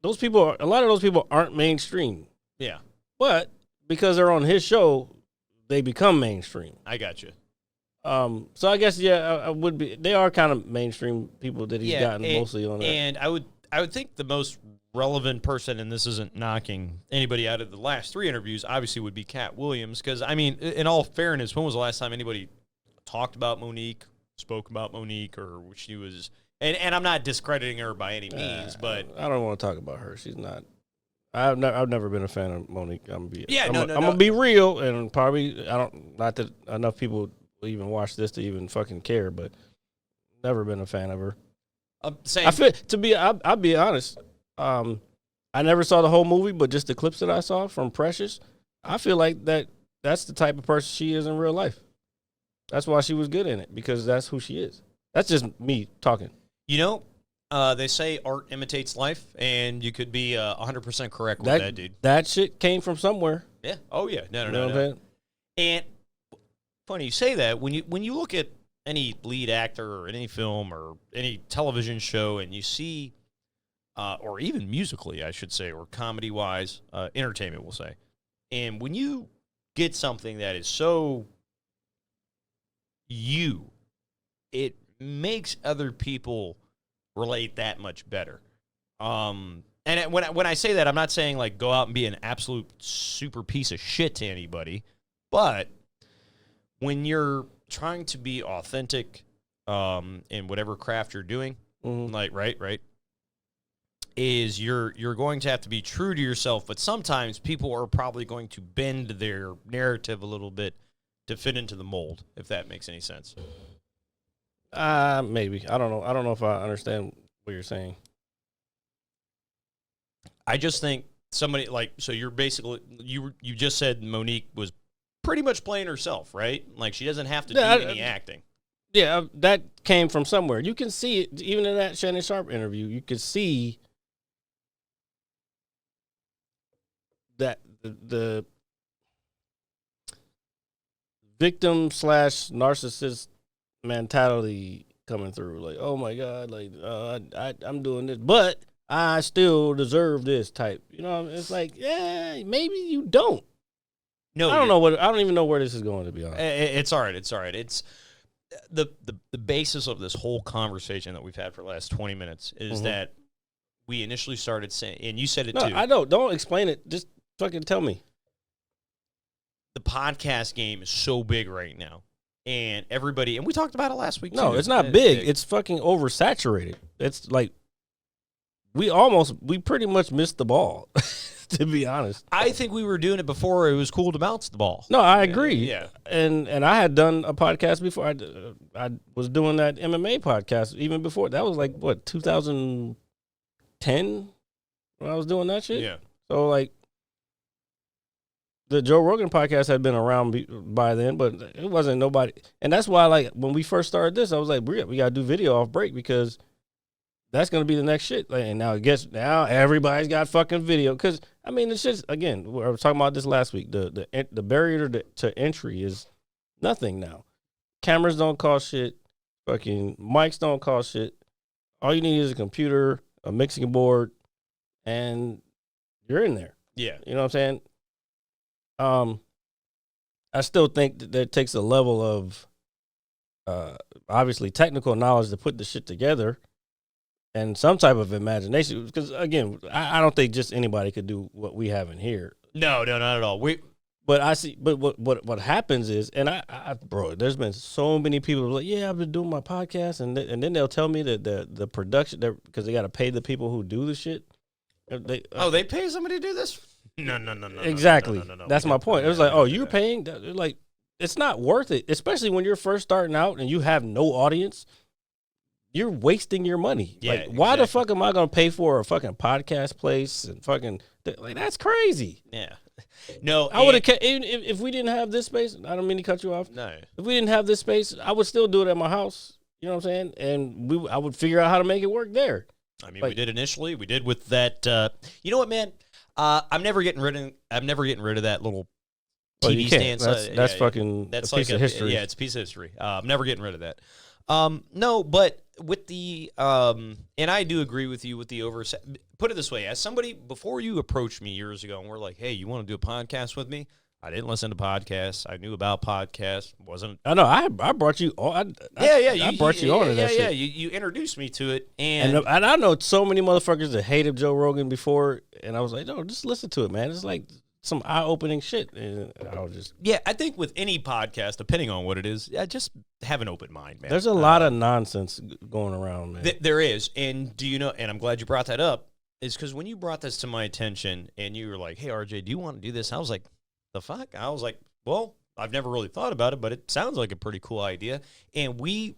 a lot of those people aren't mainstream. Yeah, but because they're on his show, they become mainstream. I got you. So I guess I would be. They are kind of mainstream people that he's gotten mostly on that. And I would think the most relevant person, and this isn't knocking anybody out of the last three interviews, obviously would be Cat Williams. Because, I mean, in all fairness, when was the last time anybody talked about Monique, spoke about Monique, or she was... And I'm not discrediting her by any means, but... I don't want to talk about her. She's not... I've never been a fan of Monique. I'm gonna be real, and probably not that enough people will even watch this to even fucking care, but never been a fan of her. I'll be honest. I never saw the whole movie, but just the clips that I saw from Precious, I feel like that's the type of person she is in real life. That's why she was good in it, because that's who she is. That's just me talking. They say art imitates life, and you could be 100% correct with that, dude. That shit came from somewhere. Yeah. Oh, yeah. No. Okay. And funny you say that. When you look at any lead actor or any film or any television show, and you see... or even musically, I should say, or comedy-wise, entertainment, we'll say. And when you get something that is so it makes other people relate that much better. And when I say that, I'm not saying, like, go out and be an absolute super piece of shit to anybody. But when you're trying to be authentic in whatever craft you're doing, like, right? Is you're going to have to be true to yourself, but sometimes people are probably going to bend their narrative a little bit to fit into the mold, if that makes any sense. Maybe. I don't know. I don't know if I understand what you're saying. I just think somebody like, so you're basically, you just said Monique was pretty much playing herself, right? Like she doesn't have to do any acting. Yeah, that came from somewhere. You can see it even in that Shannon Sharp interview. You could see that the victim / narcissist mentality coming through. Like, oh my God, like I'm doing this, but I still deserve this type. You know, it's like, yeah, maybe you don't. No, I don't even know where this is going, to be honest. It's all right. It's all right. It's the basis of this whole conversation that we've had for the last 20 minutes is that we initially started saying, and you said it too. I don't explain it. Just fucking tell me. The podcast game is so big right now, and everybody, and we talked about it last week. No, too. it's not big. It's fucking oversaturated. It's like we pretty much missed the ball. To be honest, I think we were doing it before it was cool to bounce the ball. No, I agree. Yeah. And I had done a podcast before. I was doing that MMA podcast even before. That was like, what, 2010 when I was doing that shit? Yeah. So, like, the Joe Rogan podcast had been around by then, but it wasn't nobody. And that's why, like, when we first started this, I was like, we got to do video off break because that's going to be the next shit. Like, and now now everybody's got fucking video. Because, I mean, it's just, again, I was talking about this last week. The barrier to entry is nothing now. Cameras don't cost shit. Fucking mics don't cost shit. All you need is a computer, a mixing board, and you're in there. Yeah. You know what I'm saying? I still think that it takes a level of, obviously, technical knowledge to put the shit together. And some type of imagination, because again, I don't think just anybody could do what we have in here. No, not at all. But I see. But what happens is, and bro, there's been so many people who are like, yeah, I've been doing my podcast, and then they'll tell me that the production, because they got to pay the people who do the shit. They pay somebody to do this? No. Exactly. No. That's my point. It was like, oh, you're paying? Like, it's not worth it, especially when you're first starting out and you have no audience. You're wasting your money. Yeah, like, why the fuck am I going to pay for a fucking podcast place and fucking, like, that's crazy. Yeah. No. I would have, even if we didn't have this space, I don't mean to cut you off. No. If we didn't have this space, I would still do it at my house. You know what I'm saying? And I would figure out how to make it work there. I mean, we did initially. We did with that. You know what, man? I'm never getting rid of that little TV stand. That's fucking that's a piece of history. Yeah, it's a piece of history. I'm never getting rid of that. No, but with the and I do agree with you with the put it this way, as somebody before you approached me years ago and we're like, hey, you want to do a podcast with me? I didn't listen to podcasts. I knew about podcasts. I know. I brought you on. I brought you on to that shit. Yeah, you introduced me to it, and I know so many motherfuckers that hated Joe Rogan before, and I was like, no, just listen to it, man. It's like some eye-opening shit. And I was just I think with any podcast, depending on what it is, just have an open mind, man. There's a lot of nonsense going around, man. There is, and do you know? And I'm glad you brought that up. Is because when you brought this to my attention, and you were like, "Hey, RJ, do you want to do this?" I was like, "The fuck?" I was like, "Well, I've never really thought about it, but it sounds like a pretty cool idea." And we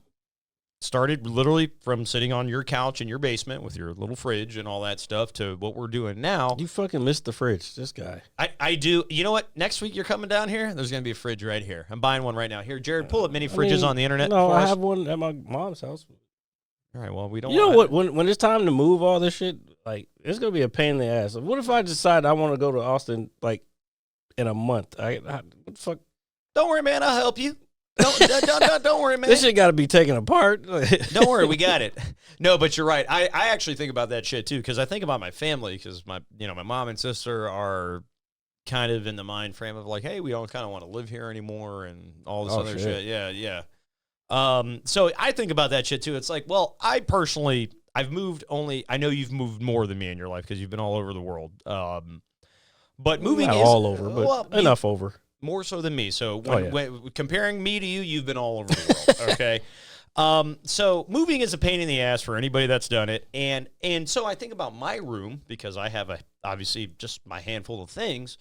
started literally from sitting on your couch in your basement with your little fridge and all that stuff to what we're doing now. You fucking missed the fridge, this guy. I do. You know what? Next week you're coming down here. There's going to be a fridge right here. I'm buying one right now. Here, Jared, pull up mini fridges on the internet. No, I have one at my mom's house. All right, well, we don't. You know what? When it's time to move all this shit, like, it's going to be a pain in the ass. What if I decide I want to go to Austin, like, in a month? What the fuck? Don't worry, man. I'll help you. Don't worry, man. This shit got to be taken apart. Don't worry, we got it. No, but you're right. I actually think about that shit too, because I think about my family, because my mom and sister are kind of in the mind frame of like, hey, we don't kind of want to live here anymore and all this other shit. Yeah. So I think about that shit too. It's like, well, I've moved I know you've moved more than me in your life because you've been all over the world. But moving not is all over, but enough over. More so than me. So when comparing me to you, you've been all over the world. Okay. So moving is a pain in the ass for anybody that's done it. And so I think about my room because I have obviously just my handful of things.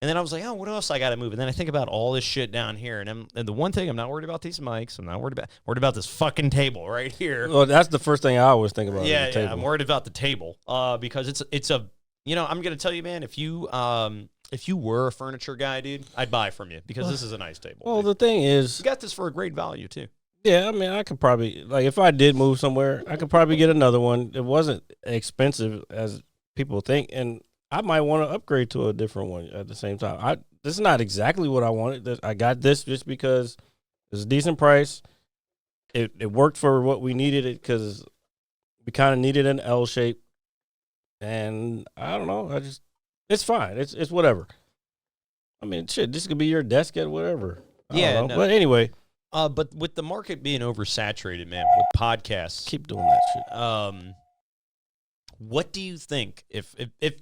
And then I was like, oh, what else I got to move? And then I think about all this shit down here. And the one thing, I'm not worried about these mics. I'm not worried about this fucking table right here. Well, that's the first thing I always think about. Yeah, I'm worried about the table because it's a I'm gonna tell you, man. If you were a furniture guy, dude, I'd buy from you because this is a nice table. Well, dude. the thing is, You got this for a great value too. yeah, I mean, I could probably, like, if I did move somewhere, I could probably get another one. It wasn't expensive as people think, and I might want to upgrade to a different one at the same time. This is not exactly what I wanted. I got this just because it's a decent price. It worked for what we needed it because we kind of needed an L shape, and I don't know. It's fine. It's whatever. I mean, shit, this could be your desk at whatever. I don't know. No. But anyway. But with the market being oversaturated, man, with podcasts, Keep doing that shit. what do you think, if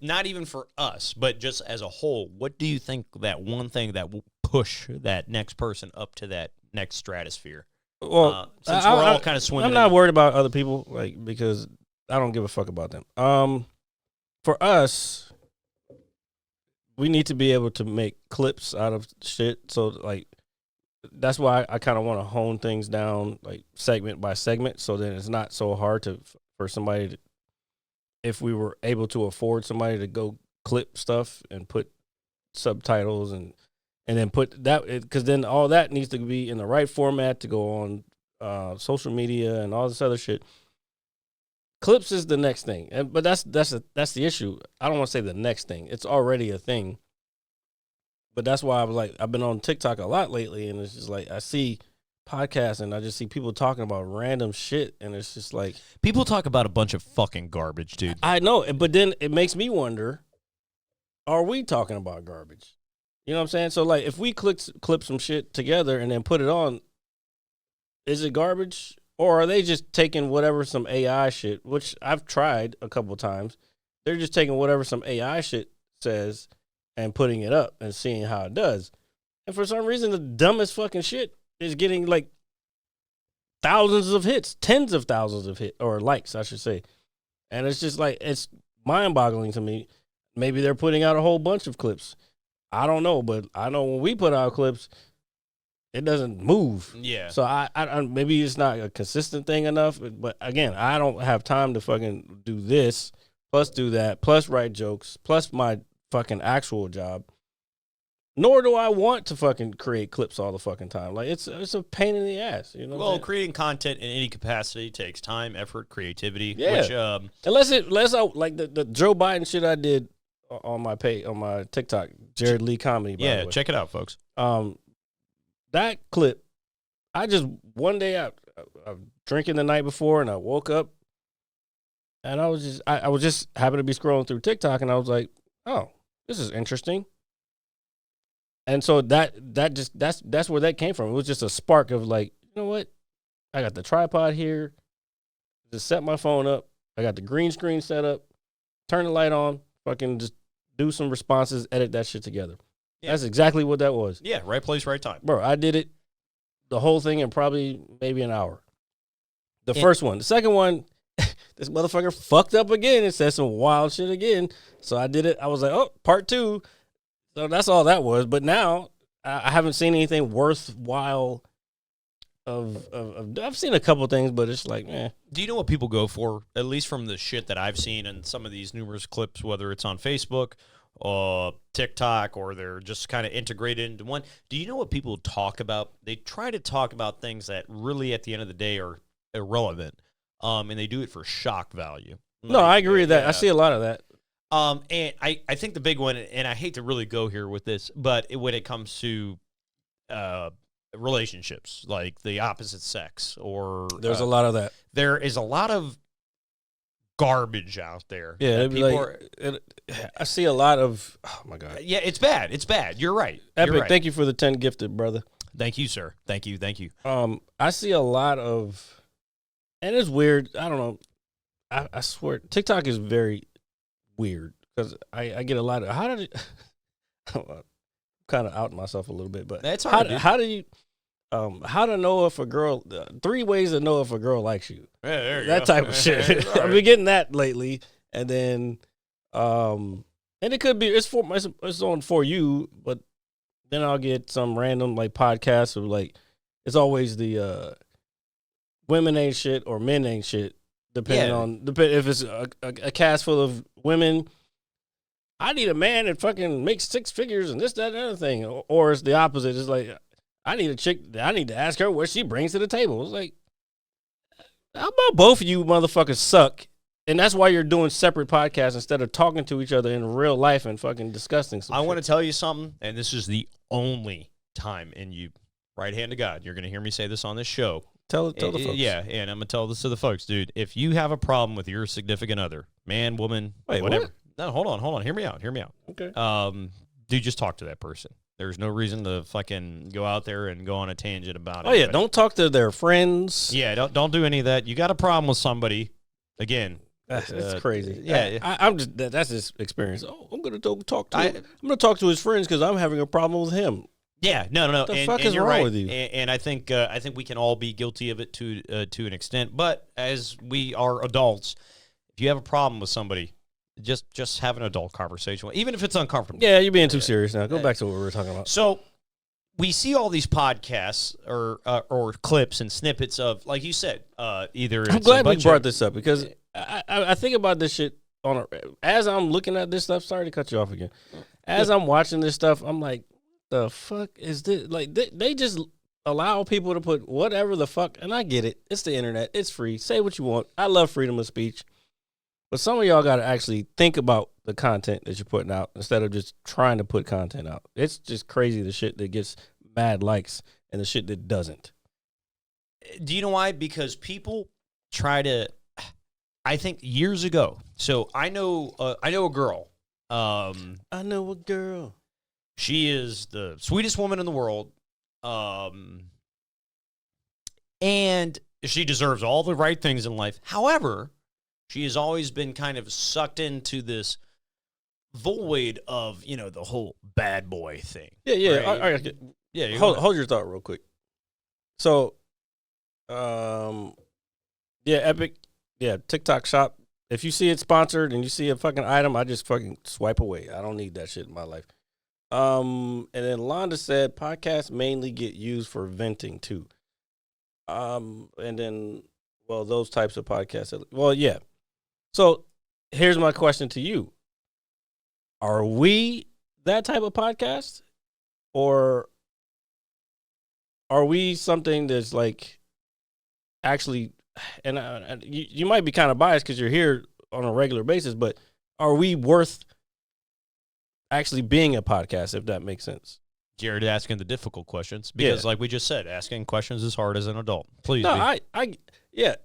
not even for us, but just as a whole, what do you think that one thing that will push that next person up to that next stratosphere? Well, since we're all kind of swimming. I'm not worried about other people, like, because I don't give a fuck about them. For us, we need to be able to make clips out of shit. So, like, that's why I kind of want to hone things down, like, segment by segment, so then it's not so hard for somebody to, if we were able to afford somebody to go clip stuff and put subtitles and then put that, because then all that needs to be in the right format to go on social media and all this other shit. Clips is the next thing, but that's the issue. I don't want to say the next thing. It's already a thing. But that's why I was like, I've been on TikTok a lot lately, and it's just like I see podcasts and I just see people talking about random shit, and it's just like People talk about a bunch of fucking garbage, dude. I know, but then it makes me wonder: are we talking about garbage? You know what I'm saying? So, like, if we clip some shit together and then put it on, is it garbage, or are they just taking whatever some AI shit, which I've tried a couple times? They're just taking whatever some AI shit says and putting it up and seeing how it does. And for some reason, the dumbest fucking shit is getting like thousands of hits, tens of thousands of hits, or likes, I should say. And it's just like, it's mind-boggling to me. Maybe they're putting out a whole bunch of clips. I don't know, but I know when we put out clips, it doesn't move. Yeah. So I maybe it's not a consistent thing enough. But again, I don't have time to fucking do this, plus do that, plus write jokes, plus my fucking actual job. Nor do I want to fucking create clips all the fucking time. Like, it's a pain in the ass. You know. Well, creating content in any capacity takes time, effort, creativity. Yeah. Which, unless I like the Joe Biden shit I did on my TikTok, Jared Lee comedy. By the way. check it out, folks. That clip, I just one day I was drinking the night before and I woke up and I was just happened to be scrolling through TikTok and I was like, oh, this is interesting. And so that's where that came from. It was just a spark of like, you know what? I got the tripod here. Just set my phone up. I got the green screen set up. Turn the light on. Fucking just do some responses. Edit that shit together. Yeah. That's exactly what that was. Yeah, right place, right time. Bro, I did it, the whole thing in probably maybe an hour. The first one. The second one, this motherfucker fucked up again and said some wild shit again. So I did it. I was like, oh, part 2. So that's all that was. But now I haven't seen anything worthwhile of I've seen a couple things, but it's like, eh. Do you know what people go for? At least from the shit that I've seen in some of these numerous clips, whether it's on Facebook or TikTok, or they're just kind of integrated into one. Do you know what people talk about? They try to talk about things that really, at the end of the day, are irrelevant, and they do it for shock value. No, I agree with that. Yeah. I see a lot of that. And I think the big one, and I hate to really go here with this, but when it comes to relationships, like the opposite sex, or there's a lot of that. There is a lot of garbage out there. Yeah, people I see a lot of. Oh my god. Yeah, it's bad. It's bad. You're right. Epic. You're right. Thank you for the 10 gifted, brother. Thank you, sir. Thank you. I see a lot of, and it's weird. I don't know. I swear, TikTok is very weird because I get a lot of. How did it? I'm kind of outing myself a little bit, but that's hard. How do you? How to know if a girl? 3 ways to know if a girl likes you. Yeah, there you that go. type of shit. Right. I've been getting that lately, and then, and it could be it's on for you, but then I'll get some random like podcast of like it's always the women ain't shit or men ain't shit, depending on if it's a cast full of women. I need a man that fucking makes 6 figures and this, that, and other thing. Or it's the opposite. It's like, I need a chick. I need to ask her what she brings to the table. It's like, how about both of you motherfuckers suck? And that's why you're doing separate podcasts instead of talking to each other in real life and fucking discussing some I shit. want to tell you something, and this is the only time, and you, right hand to God, you're going to hear me say this on this show. Tell the folks. Yeah, and I'm going to tell this to the folks, dude. If you have a problem with your significant other, man, woman, Wait, whatever. what? No, hold on. Hear me out. Okay. Dude, just talk to that person. There's no reason to fucking go out there and go on a tangent about it. Oh, yeah. Don't talk to their friends. Yeah, don't do any of that. You got a problem with somebody, again. It's crazy. Yeah. I'm just that's his experience. Oh, I'm gonna talk to him. I'm gonna talk to his friends because I'm having a problem with him. Yeah, no. What the fuck is you're wrong right. with you? And I think we can all be guilty of it to an extent. But as we are adults, if you have a problem with somebody, just have an adult conversation, even if it's uncomfortable. Yeah, you're being too serious now. Go back to what we were talking about. So we see all these podcasts or clips and snippets of, like you said, either. I'm it's glad a we bunch brought of- this up because I think about this shit as I'm looking at this stuff. Sorry to cut you off again. As I'm watching this stuff, I'm like, the fuck is this? Like they just allow people to put whatever the fuck, and I get it. It's the internet. It's free. Say what you want. I love freedom of speech. But some of y'all got to actually think about the content that you're putting out instead of just trying to put content out. It's just crazy the shit that gets mad likes and the shit that doesn't. Do you know why? Because people try to. I think years ago. So I know a girl. I know a girl. She is the sweetest woman in the world. And she deserves all the right things in life. However, she has always been kind of sucked into this void of, the whole bad boy thing. Yeah. Right? All right. Yeah. Hold your thought real quick. So, Epic, TikTok shop. If you see it sponsored and you see a fucking item, I just fucking swipe away. I don't need that shit in my life. And then Londa said podcasts mainly get used for venting too. And then, those types of podcasts. Well, yeah. So here's my question to you. Are we that type of podcast? Or are we something that's like actually, and you might be kind of biased because you're here on a regular basis, but are we worth actually being a podcast, if that makes sense? Jared asking the difficult questions because, like we just said, asking questions is hard as an adult. Please. No,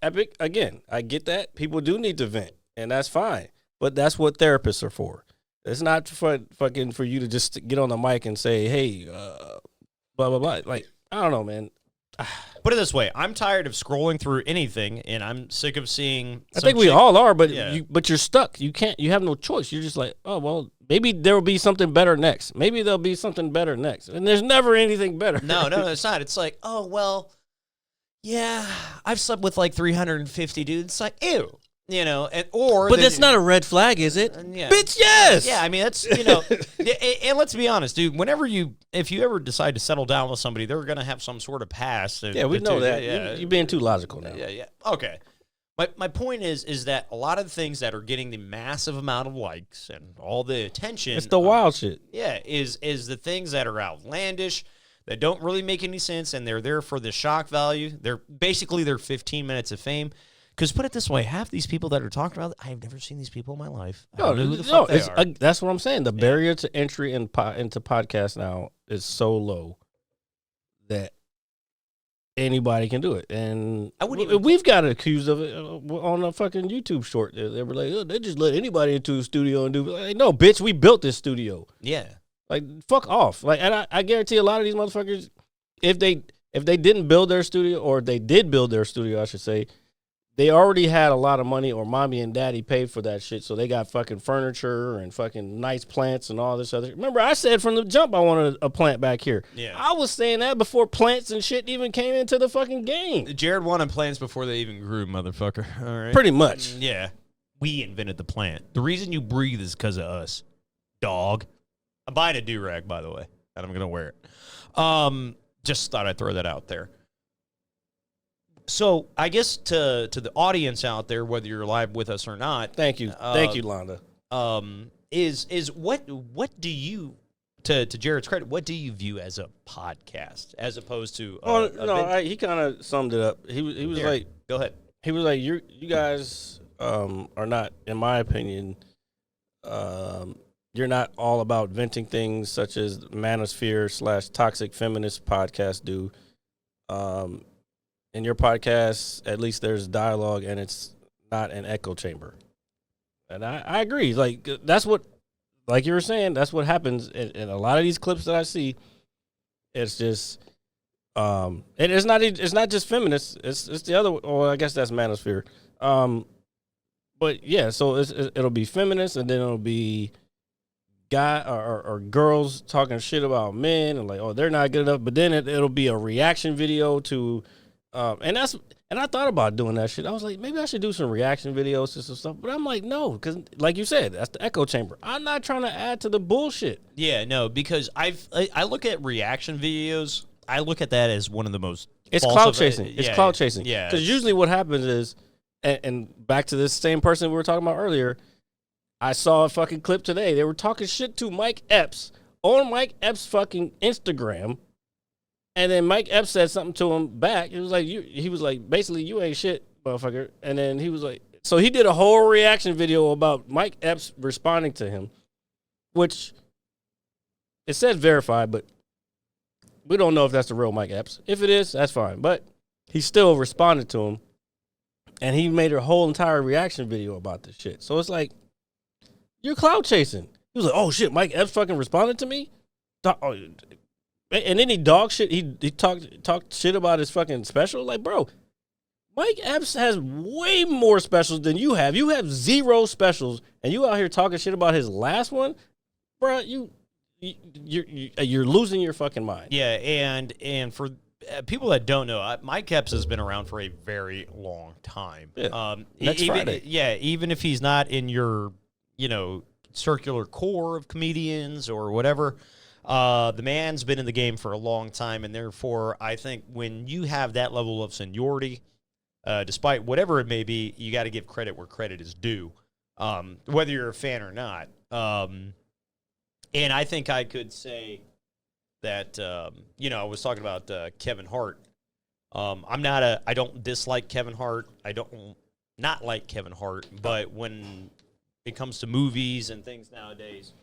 Epic, again, I get that. People do need to vent, and that's fine. But that's what therapists are for. It's not for you to just get on the mic and say, hey, blah, blah, blah. Like, I don't know, man. Put it this way. I'm tired of scrolling through anything, and I'm sick of seeing. I think we all are, but Yeah. but you're stuck. You have no choice. You're just like, oh, well, maybe there will be something better next. Maybe there'll be something better next. And there's never anything better. No, it's not. It's like, oh, well, yeah, I've slept with like 350 dudes. It's like, ew. But that's not a red flag, is it? Yeah. Bitch, yes. Yeah, I mean, that's, and let's be honest, dude, if you ever decide to settle down with somebody, they're going to have some sort of past. Yeah, we know that. Yeah. You're being too logical now. Yeah. Okay. My point is that a lot of the things that are getting the massive amount of likes and all the attention. It's the wild shit. Yeah, is the things that are outlandish, that don't really make any sense, and they're there for the shock value. They're 15 minutes of fame. Because put it this way, half these people that are talking about it, I've never seen these people in my life. I don't know who the fuck they are. That's what I'm saying. The barrier to entry into podcasts now is so low that anybody can do it. And we've got accused of it on a fucking YouTube short. They were like, oh, they just let anybody into a studio and do. Like, no, bitch, we built this studio. Yeah. Like, fuck off. Like, and I guarantee a lot of these motherfuckers, if they didn't build their studio, or they did build their studio, I should say, they already had a lot of money, or mommy and daddy paid for that shit, so they got fucking furniture and fucking nice plants and all this other. Remember, I said from the jump I wanted a plant back here. Yeah. I was saying that before plants and shit even came into the fucking game. Jared wanted plants before they even grew, motherfucker. All right. Pretty much. Yeah. We invented the plant. The reason you breathe is because of us. Dog. I'm buying a do-rag, by the way, and I'm going to wear it. Just thought I'd throw that out there. So I guess to the audience out there, whether you're live with us or not, Thank you, Londa. is what do you to Jared's credit, what do you view as a podcast as opposed to he kind of summed it up. He was Here, like, go ahead. he was like, you guys are not, in my opinion, you're not all about venting things such as Manosphere / Toxic Feminist podcast do. In your podcast, at least there's dialogue and it's not an echo chamber. And I agree. Like, that's what, like you were saying, that's what happens in a lot of these clips that I see. It's just, and it's not just feminists. It's the other. Oh, I guess that's Manosphere. But yeah, so it'll be feminists, and then it'll be guy or girls talking shit about men, and like, oh, they're not good enough. But then it'll be a reaction video to, and I thought about doing that shit. I was like, maybe I should do some reaction videos to some stuff. But I'm like, no, because like you said, that's the echo chamber. I'm not trying to add to the bullshit. Yeah, no, because I look at reaction videos. I look at that as one of the most. It's clout chasing. It's clout chasing. Yeah, because usually what happens is, and back to this same person we were talking about earlier, I saw a fucking clip today. They were talking shit to Mike Epps on Mike Epps' fucking Instagram. And then Mike Epps said something to him back. He was like, basically, you ain't shit, motherfucker. And then he was like, so he did a whole reaction video about Mike Epps responding to him, which it says verified, but we don't know if that's the real Mike Epps. If it is, that's fine. But he still responded to him, and he made a whole entire reaction video about this shit. So it's like, you're clout chasing. He was like, oh shit, Mike Epps fucking responded to me? And then he dog shit. He talked shit about his fucking special. Like, bro, Mike Epps has way more specials than you have. You have 0 specials, and you out here talking shit about his last one, bro. You're losing your fucking mind. Yeah, and for people that don't know, Mike Epps has been around for a very long time. Yeah. Next Friday. Yeah, even if he's not in your circular core of comedians or whatever. The man's been in the game for a long time, and therefore, I think when you have that level of seniority, despite whatever it may be, you got to give credit where credit is due, whether you're a fan or not. And I think I could say that, I was talking about Kevin Hart. I don't dislike Kevin Hart. I don't not like Kevin Hart, but when it comes to movies and things nowadays.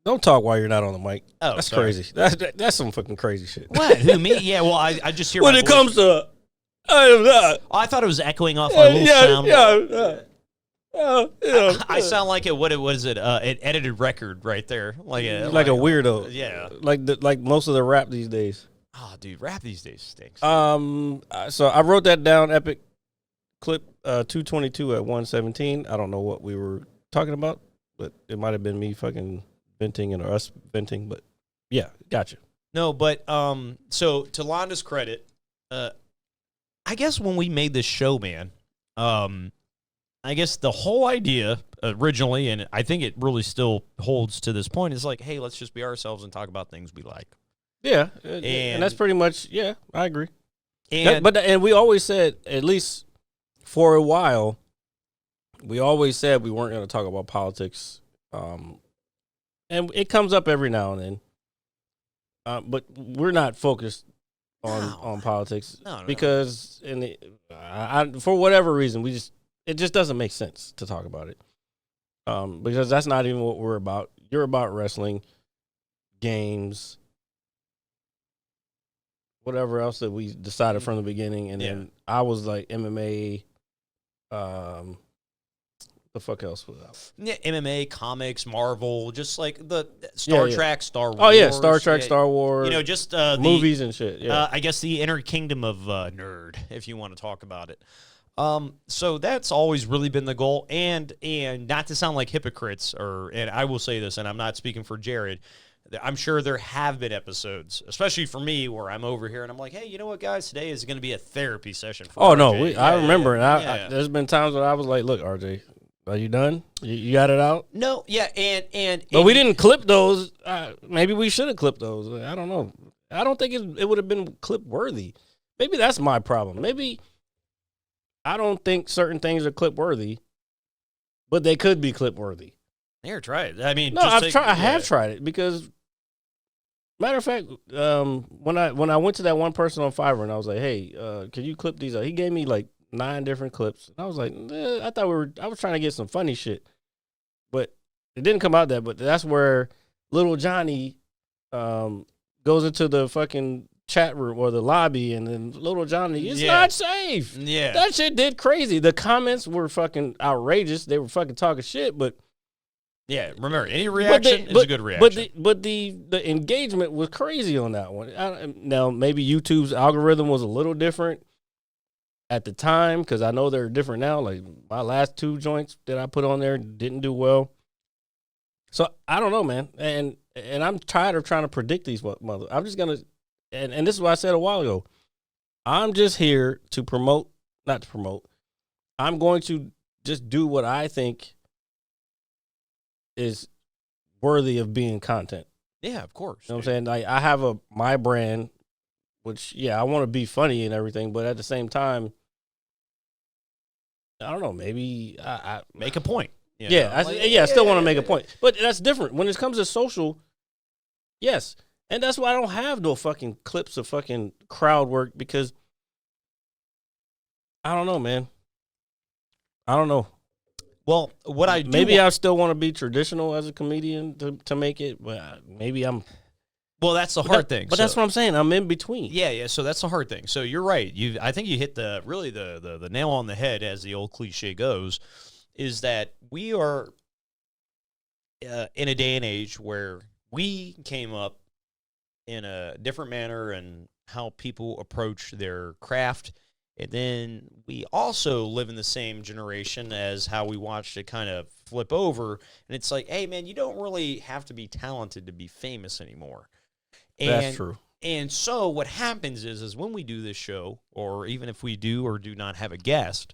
Don't talk while you're not on the mic. Oh, that's sorry. crazy. That's some fucking crazy shit. What? Who, me? Yeah, well, I just hear when my it voice. comes to, I am not. I thought it was echoing off our little sound. Yeah. I sound like an edited record right there, like a weirdo. Yeah, like most of the rap these days. Oh, dude, rap these days stinks. So I wrote that down. Epic clip 222 at 117. I don't know what we were talking about, but it might have been me fucking venting or us venting. But yeah, gotcha. No, but so to Londa's credit, I guess when we made this show, man, I guess the whole idea originally, and I think it really still holds to this point, is like, hey, let's just be ourselves and talk about things we like. Yeah, and that's pretty much, yeah, I agree. And and we always said, at least for a while, we always said we weren't going to talk about politics. And it comes up every now and then. But we're not focused on politics because for whatever reason, it just doesn't make sense to talk about it. Because that's not even what we're about. You're about wrestling, games, whatever else that we decided from the beginning. And then I was like MMA, the fuck else was out? Yeah, MMA, comics, Marvel, just like the Star Trek, Star Wars. Oh, yeah, Star Trek, Star Wars. Just movies and shit. Yeah. I guess the inner kingdom of nerd, if you want to talk about it. So that's always really been the goal. And not to sound like hypocrites, and I will say this, and I'm not speaking for Jared, I'm sure there have been episodes, especially for me, where I'm over here and I'm like, hey, you know what, guys? Today is going to be a therapy session for RJ. No, I remember. And there's been times where I was like, look, RJ, are you done? You got it out? No, yeah, and but we didn't clip those. Maybe we should have clipped those. I don't know. I don't think it would have been clip worthy. Maybe that's my problem. Maybe I don't think certain things are clip worthy, but they could be clip worthy. Here, try it. I mean, No, I have tried it because, matter of fact, when I went to that one person on Fiverr and I was like, hey, can you clip these? He gave me like 9 different clips. And I was like, I was trying to get some funny shit, but it didn't come out that. But that's where little Johnny goes into the fucking chat room or the lobby, and then little Johnny, it's not safe. Yeah, that shit did crazy. The comments were fucking outrageous. They were fucking talking shit, but. Yeah, remember, any reaction is a good reaction. But the engagement was crazy on that one. Now, maybe YouTube's algorithm was a little different at the time, because I know they're different now. Like, my last 2 joints that I put on there didn't do well. So, I don't know, man. And I'm tired of trying to predict these mother. I'm just going to, and this is what I said a while ago. I'm just here to not to promote. I'm going to just do what I think is worthy of being content. Yeah, of course. You know what I'm saying? Like, I have my brand, which, yeah, I want to be funny and everything, but at the same time, I don't know, maybe I make a point. I still want to make a point. But that's different. When it comes to social, yes. And that's why I don't have no fucking clips of fucking crowd work, because I don't know, man. I don't know. Well, what I do maybe I still want to be traditional as a comedian to make it, but maybe I'm. Well, that's the hard thing. But that's what I'm saying. I'm in between. Yeah. So that's the hard thing. So you're right. I think you hit the nail on the head, as the old cliche goes, is that we are in a day and age where we came up in a different manner and how people approach their craft. And then we also live in the same generation as how we watched it kind of flip over. And it's like, hey, man, you don't really have to be talented to be famous anymore. That's true. And so what happens is when we do this show, or even if we do or do not have a guest,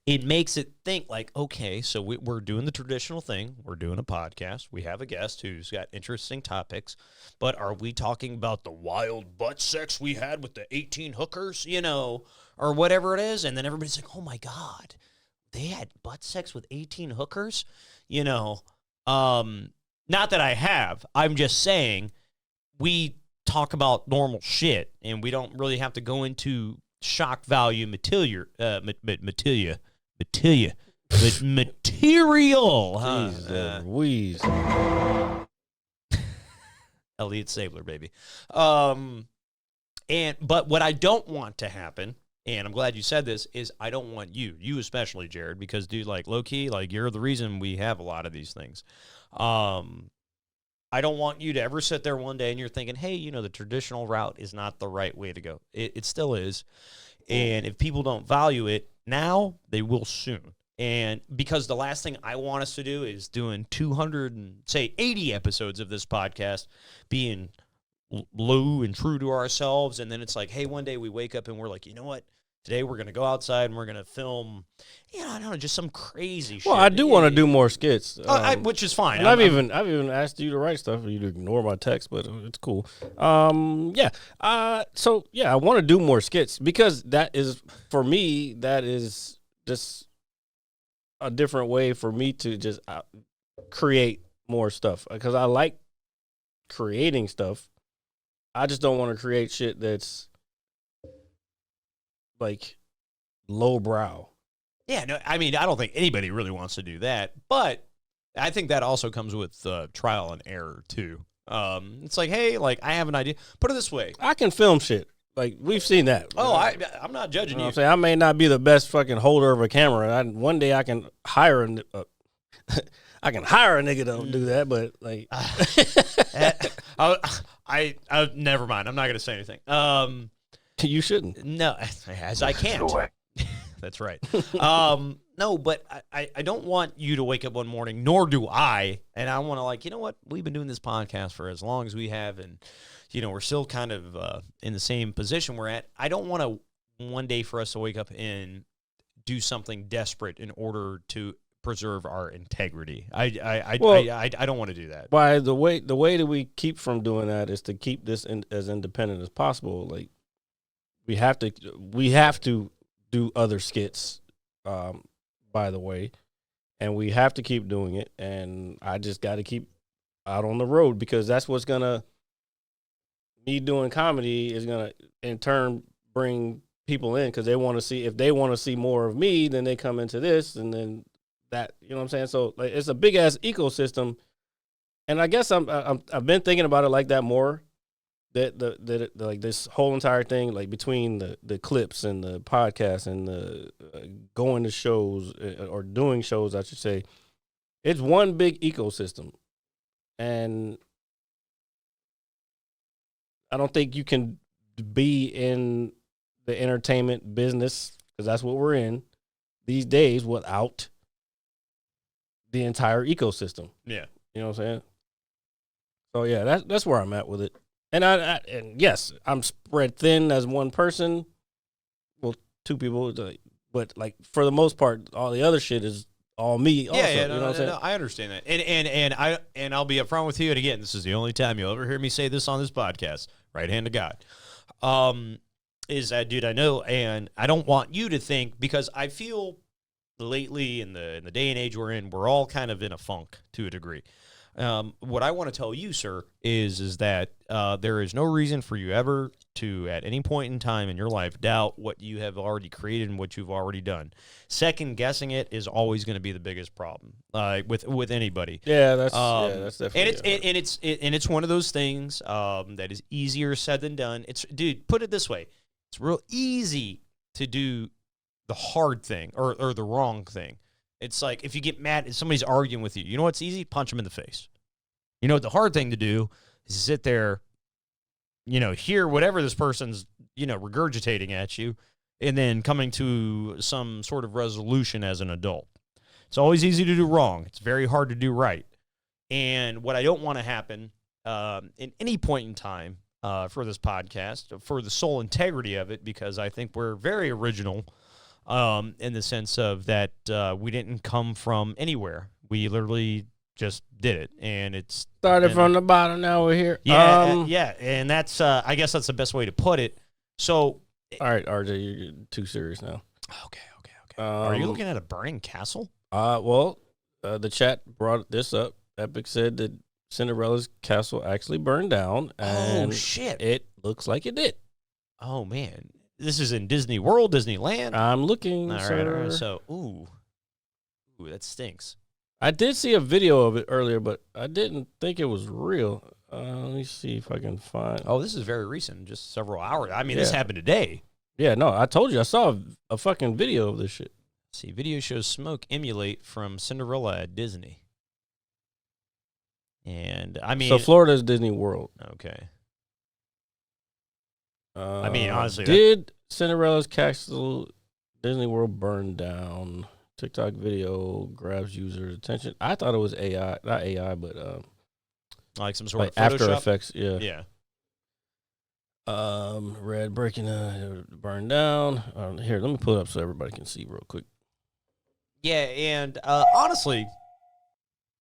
it makes it think like, okay, so we're doing the traditional thing. We're doing a podcast. We have a guest who's got interesting topics. But are we talking about the wild butt sex we had with the 18 hookers, or whatever it is? And then everybody's like, oh, my God, they had butt sex with 18 hookers? Not that I have. I'm just saying we talk about normal shit, and we don't really have to go into shock value material. Material. Jeez, Louise. Elliot Sabler, baby. But what I don't want to happen, and I'm glad you said this, is I don't want you especially, Jared, because, dude, like, low-key, like, you're the reason we have a lot of these things. I don't want you to ever sit there one day and you're thinking, hey, the traditional route is not the right way to go. It still is. And if people don't value it now, they will soon. And because the last thing I want us to do is doing 280 episodes of this podcast, being low and true to ourselves. And then it's like, hey, one day we wake up and we're like, you know what? Today we're going to go outside and we're going to film, I don't know, just some crazy shit. Well, I do want to do more skits. Which is fine. And I've even asked you to write stuff for you to ignore my text, but it's cool. I want to do more skits, because that is, for me, that is just a different way for me to just create more stuff, because I like creating stuff. I just don't want to create shit that's like lowbrow. Yeah, no, I mean, I don't think anybody really wants to do that, but I think that also comes with trial and error too. It's like, hey, like, I have an idea. Put it this way: I can film shit. Like, we've seen that. Oh, I'm not judging you. I'm saying I may not be the best fucking holder of a camera. One day I can hire a nigga to do that, but like, never mind. I'm not gonna say anything. You shouldn't. No, as I can't. That's right. No, but I don't want you to wake up one morning, nor do I. And I want to, like, you know what? We've been doing this podcast for as long as we have, and, we're still kind of in the same position we're at. I don't want to one day for us to wake up and do something desperate in order to preserve our integrity. I don't want to do that. Why the way that we keep from doing that is to keep this as independent as possible. Like, we have to do other skits, by the way, and we have to keep doing it. And I just got to keep out on the road because that's what's gonna. Me doing comedy is gonna in turn bring people in because they want to see. If they want to see more of me, then they come into this, and then that, you know what I'm saying. So like, it's a big ass ecosystem, and I guess I've been thinking about it like that more. That like this whole entire thing, like between the clips and the podcast and the going to shows or doing shows, I should say, it's one big ecosystem, and I don't think you can be in the entertainment business because that's what we're in these days without the entire ecosystem. Yeah, you know what I'm saying. So yeah, that's where I'm at with it. And and yes, I'm spread thin as one person. Well, two people, but like for the most part, all the other shit is all me. Also, yeah, you know what I'm saying? no, I understand that, and I'll be upfront with you. And again, this is the only time you'll ever hear me say this on this podcast. Right hand to God, is that, dude? I know, and I don't want you to think, because I feel lately in the day and age we're in, we're all kind of in a funk to a degree. What I want to tell you, sir, is that there is no reason for you ever to, at any point in time in your life, doubt what you have already created and what you've already done. Second guessing it is always going to be the biggest problem with anybody. Yeah, that's definitely. And it's one of those things that is easier said than done. Dude, put it this way: it's real easy to do the hard thing or the wrong thing. It's like if you get mad if somebody's arguing with you, you know what's easy? Punch them in the face. You know what the hard thing to do is sit there, hear whatever this person's, regurgitating at you, and then coming to some sort of resolution as an adult. It's always easy to do wrong. It's very hard to do right. And what I don't want to happen in any point in time for this podcast, for the sole integrity of it, because I think we're very original in the sense of that we didn't come from anywhere. We literally just did it, and it's started from the bottom. Now we're here. Yeah, and that's I guess that's the best way to put it. So, all right, RJ, you're too serious now. Okay. Are you looking at a burning castle? Well, the chat brought this up. Epic said that Cinderella's castle actually burned down. And shit! It looks like it did. Oh man. This is in Disney World, Disneyland. I'm looking. All right. So, ooh, that stinks. I did see a video of it earlier, but I didn't think it was real. Let me see if I can find. Oh, this is very recent, just several hours. I mean, This happened today. Yeah, no, I told you. I saw a fucking video of this shit. See, video shows smoke emulate from Cinderella at Disney. And, I mean... So, Florida's Disney World. Okay. I mean, honestly... Did Cinderella's castle Disney World burn down? TikTok video grabs users' attention. I thought it was AI. Not AI, but... like some sort of After Photoshop? Effects, yeah. Yeah. Red breaking burned down. Here, let me pull it up so everybody can see real quick. Yeah, and honestly,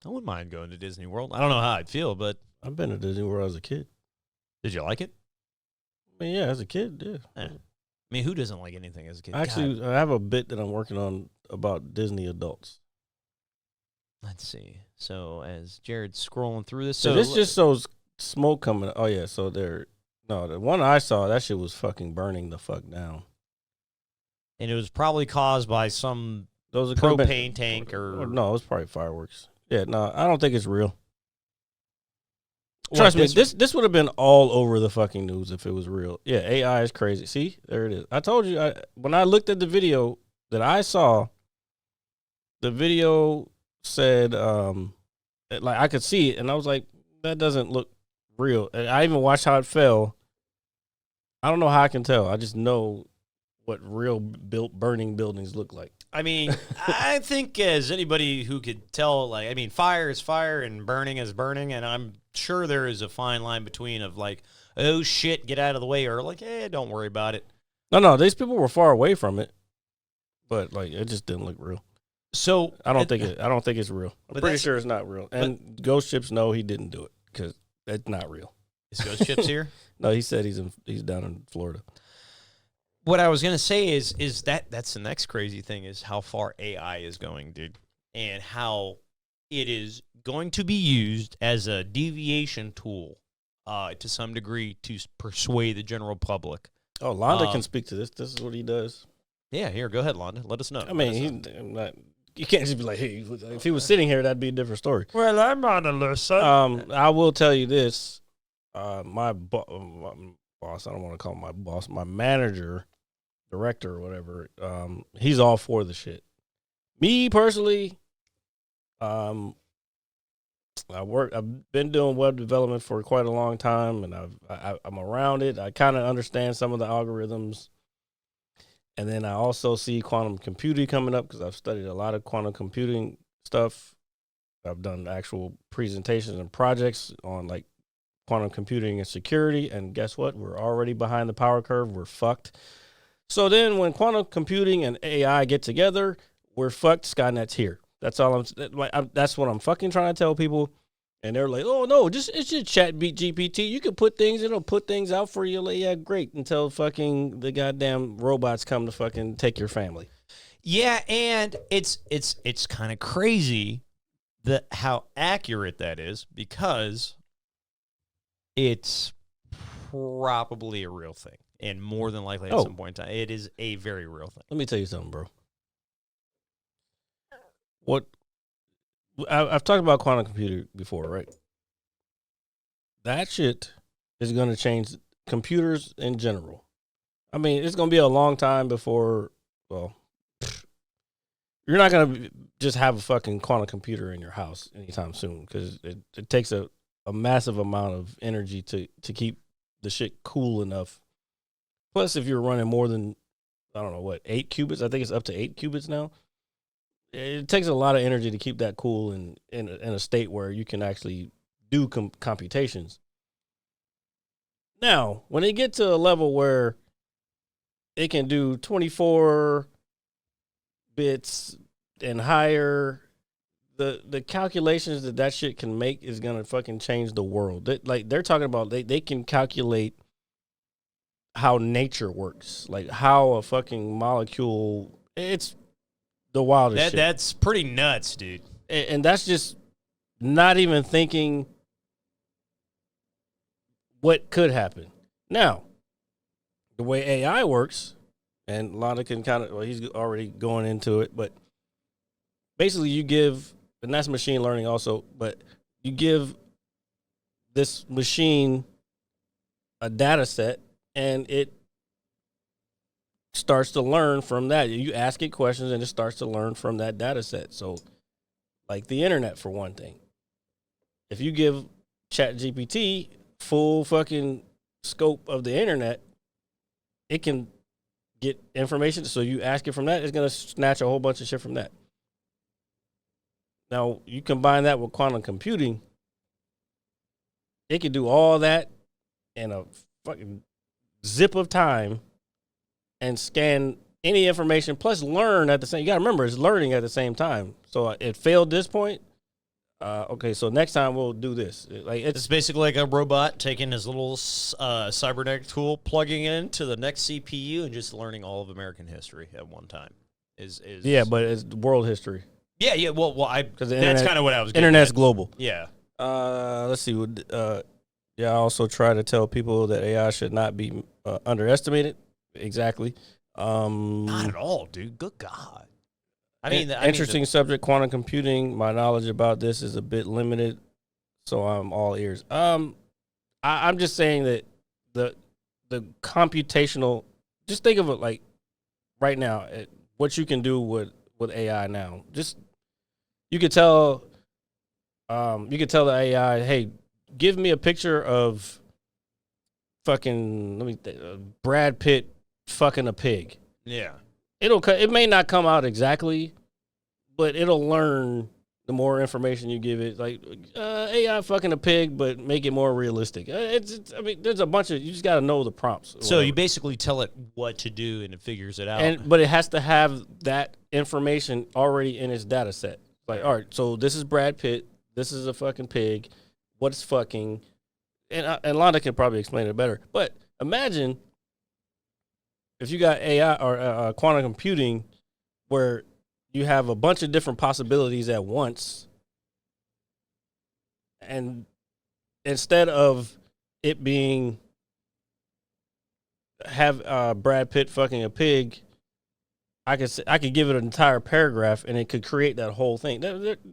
I wouldn't mind going to Disney World. I don't know how I'd feel, but... I've been to Disney World as a kid. Did you like it? I mean, yeah, as a kid, yeah. I mean, who doesn't like anything as a kid? Actually, God. I have a bit that I'm working on about Disney adults. Let's see. So, as Jared's scrolling through this... So this just shows smoke coming. Oh, yeah, so there... No, the one I saw, that shit was fucking burning the fuck down. And it was probably caused by some Those propane tank or... No, it was probably fireworks. Yeah, no, I don't think it's real. Trust me, this would have been all over the fucking news if it was real. Yeah, AI is crazy. See, there it is. I told you, when I looked at the video that I saw, the video said, like I could see it, and I was like, that doesn't look real. And I even watched how it fell. I don't know how I can tell. I just know what real burning buildings look like. I mean, I think as anybody who could tell, like, I mean, fire is fire and burning is burning, and I'm sure there is a fine line between of like, oh shit, get out of the way, or like, don't worry about it. No, these people were far away from it, but like, it just didn't look real. So I don't think it's real. I'm pretty sure it's not real. And Ghost Chips, no, he didn't do it because it's not real. Is Ghost Chips here? No, he said he's down in Florida. What I was gonna say is that that's the next crazy thing is how far AI is going, dude. and how it is going to be used as a deviation tool to some degree to persuade the general public. Oh, Londa can speak to this. This is what he does. Yeah, here, go ahead, Londa. Let us know. I mean, you can't just be like, hey, if he was sitting here, that'd be a different story. Well, I'm on a listen. I will tell you this. My boss, I don't want to call him my boss, my manager, director, or whatever, he's all for the shit. Me personally, I've been doing web development for quite a long time, and I'm around it. I kind of understand some of the algorithms. And then I also see quantum computing coming up because I've studied a lot of quantum computing stuff. I've done actual presentations and projects on like quantum computing and security. And guess what? We're already behind the power curve. We're fucked. So then when quantum computing and AI get together, we're fucked. Skynet's here. That's all that's what I'm fucking trying to tell people. And they're like, oh, no, it's just chat GPT. You can put things, it'll put things out for you. Like, yeah, great, until fucking the goddamn robots come to fucking take your family. Yeah, and it's kind of crazy how accurate that is, because it's probably a real thing. And more than likely at some point in time, it is a very real thing. Let me tell you something, bro. I've talked about quantum computer before, right? That shit is going to change computers in general. I mean, it's going to be a long time before, well, you're not going to just have a fucking quantum computer in your house anytime soon, because it takes a massive amount of energy to keep the shit cool enough. Plus, if you're running more than, I don't know what, 8 qubits, I think it's up to 8 qubits now. It takes a lot of energy to keep that cool in a state where you can actually do computations. Now, when they get to a level where it can do 24 bits and higher, the calculations that shit can make is gonna fucking change the world. They're talking about they can calculate how nature works, like how a fucking molecule. It's the wildest shit. That's pretty nuts, dude. And that's just not even thinking what could happen. Now, the way AI works, and Lana can kind of, well, he's already going into it, but basically you give, and that's machine learning also, but you give this machine a data set, and it starts to learn from that. You ask it questions and it starts to learn from that data set. So, like the internet, for one thing. If you give ChatGPT full fucking scope of the internet, it can get information. So you ask it from that, it's going to snatch a whole bunch of shit from that. Now, you combine that with quantum computing, it can do all that in a fucking zip of time and scan any information, plus learn at the same. You got to remember, it's learning at the same time. So it failed this point. Okay, so next time we'll do this. It's basically like a robot taking his little cybernetic tool, plugging it into the next CPU, and just learning all of American history at one time. Yeah, but it's world history. Yeah. Well, that's kind of what I was getting Internet's at. global. Yeah. Let's see. I also try to tell people that AI should not be underestimated. Exactly. Not at all, dude. Good God. Interesting subject, quantum computing. My knowledge about this is a bit limited, so I'm all ears. I'm just saying that the computational. Just think of it like right now, what you can do with AI now. Just you could tell the AI, hey, give me a picture of fucking Brad Pitt fucking a pig. Yeah. It may not come out exactly, but it'll learn the more information you give it. Like AI fucking a pig, but make it more realistic. There's a bunch of, you just got to know the prompts. So you basically tell it what to do, and it figures it out. But it has to have that information already in its data set. Like, all right, so this is Brad Pitt. This is a fucking pig. What's fucking? And Londa can probably explain it better. But imagine if you got AI or quantum computing where you have a bunch of different possibilities at once, and instead of it being Brad Pitt fucking a pig, I could give it an entire paragraph and it could create that whole thing.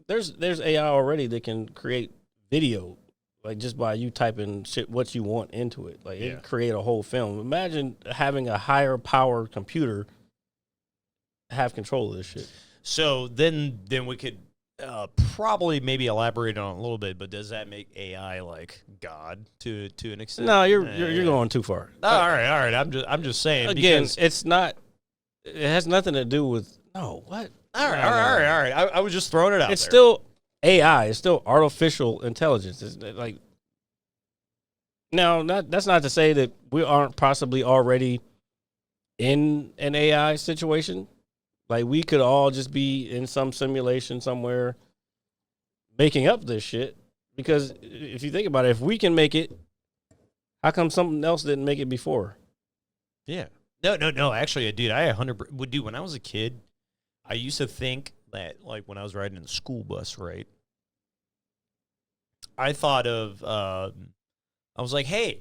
There's AI already that can create video, like just by you typing shit what you want into it. Like it can create a whole film. Imagine having a higher power computer have control of this shit. So then we could probably maybe elaborate on it a little bit, but does that make AI like God to an extent? No, you're going too far. All right. I'm just saying. Again, because, it's not. It has nothing to do with what. All right. I was just throwing it out. It's there. still AI. It's still artificial intelligence. It's like now. That's not to say that we aren't possibly already in an AI situation. Like we could all just be in some simulation somewhere making up this shit. Because if you think about it, if we can make it, how come something else didn't make it before? Yeah. No. Actually, dude, I 100% would do. When I was a kid, I used to think that, like, when I was riding in the school bus, right? I thought of, I was like, hey,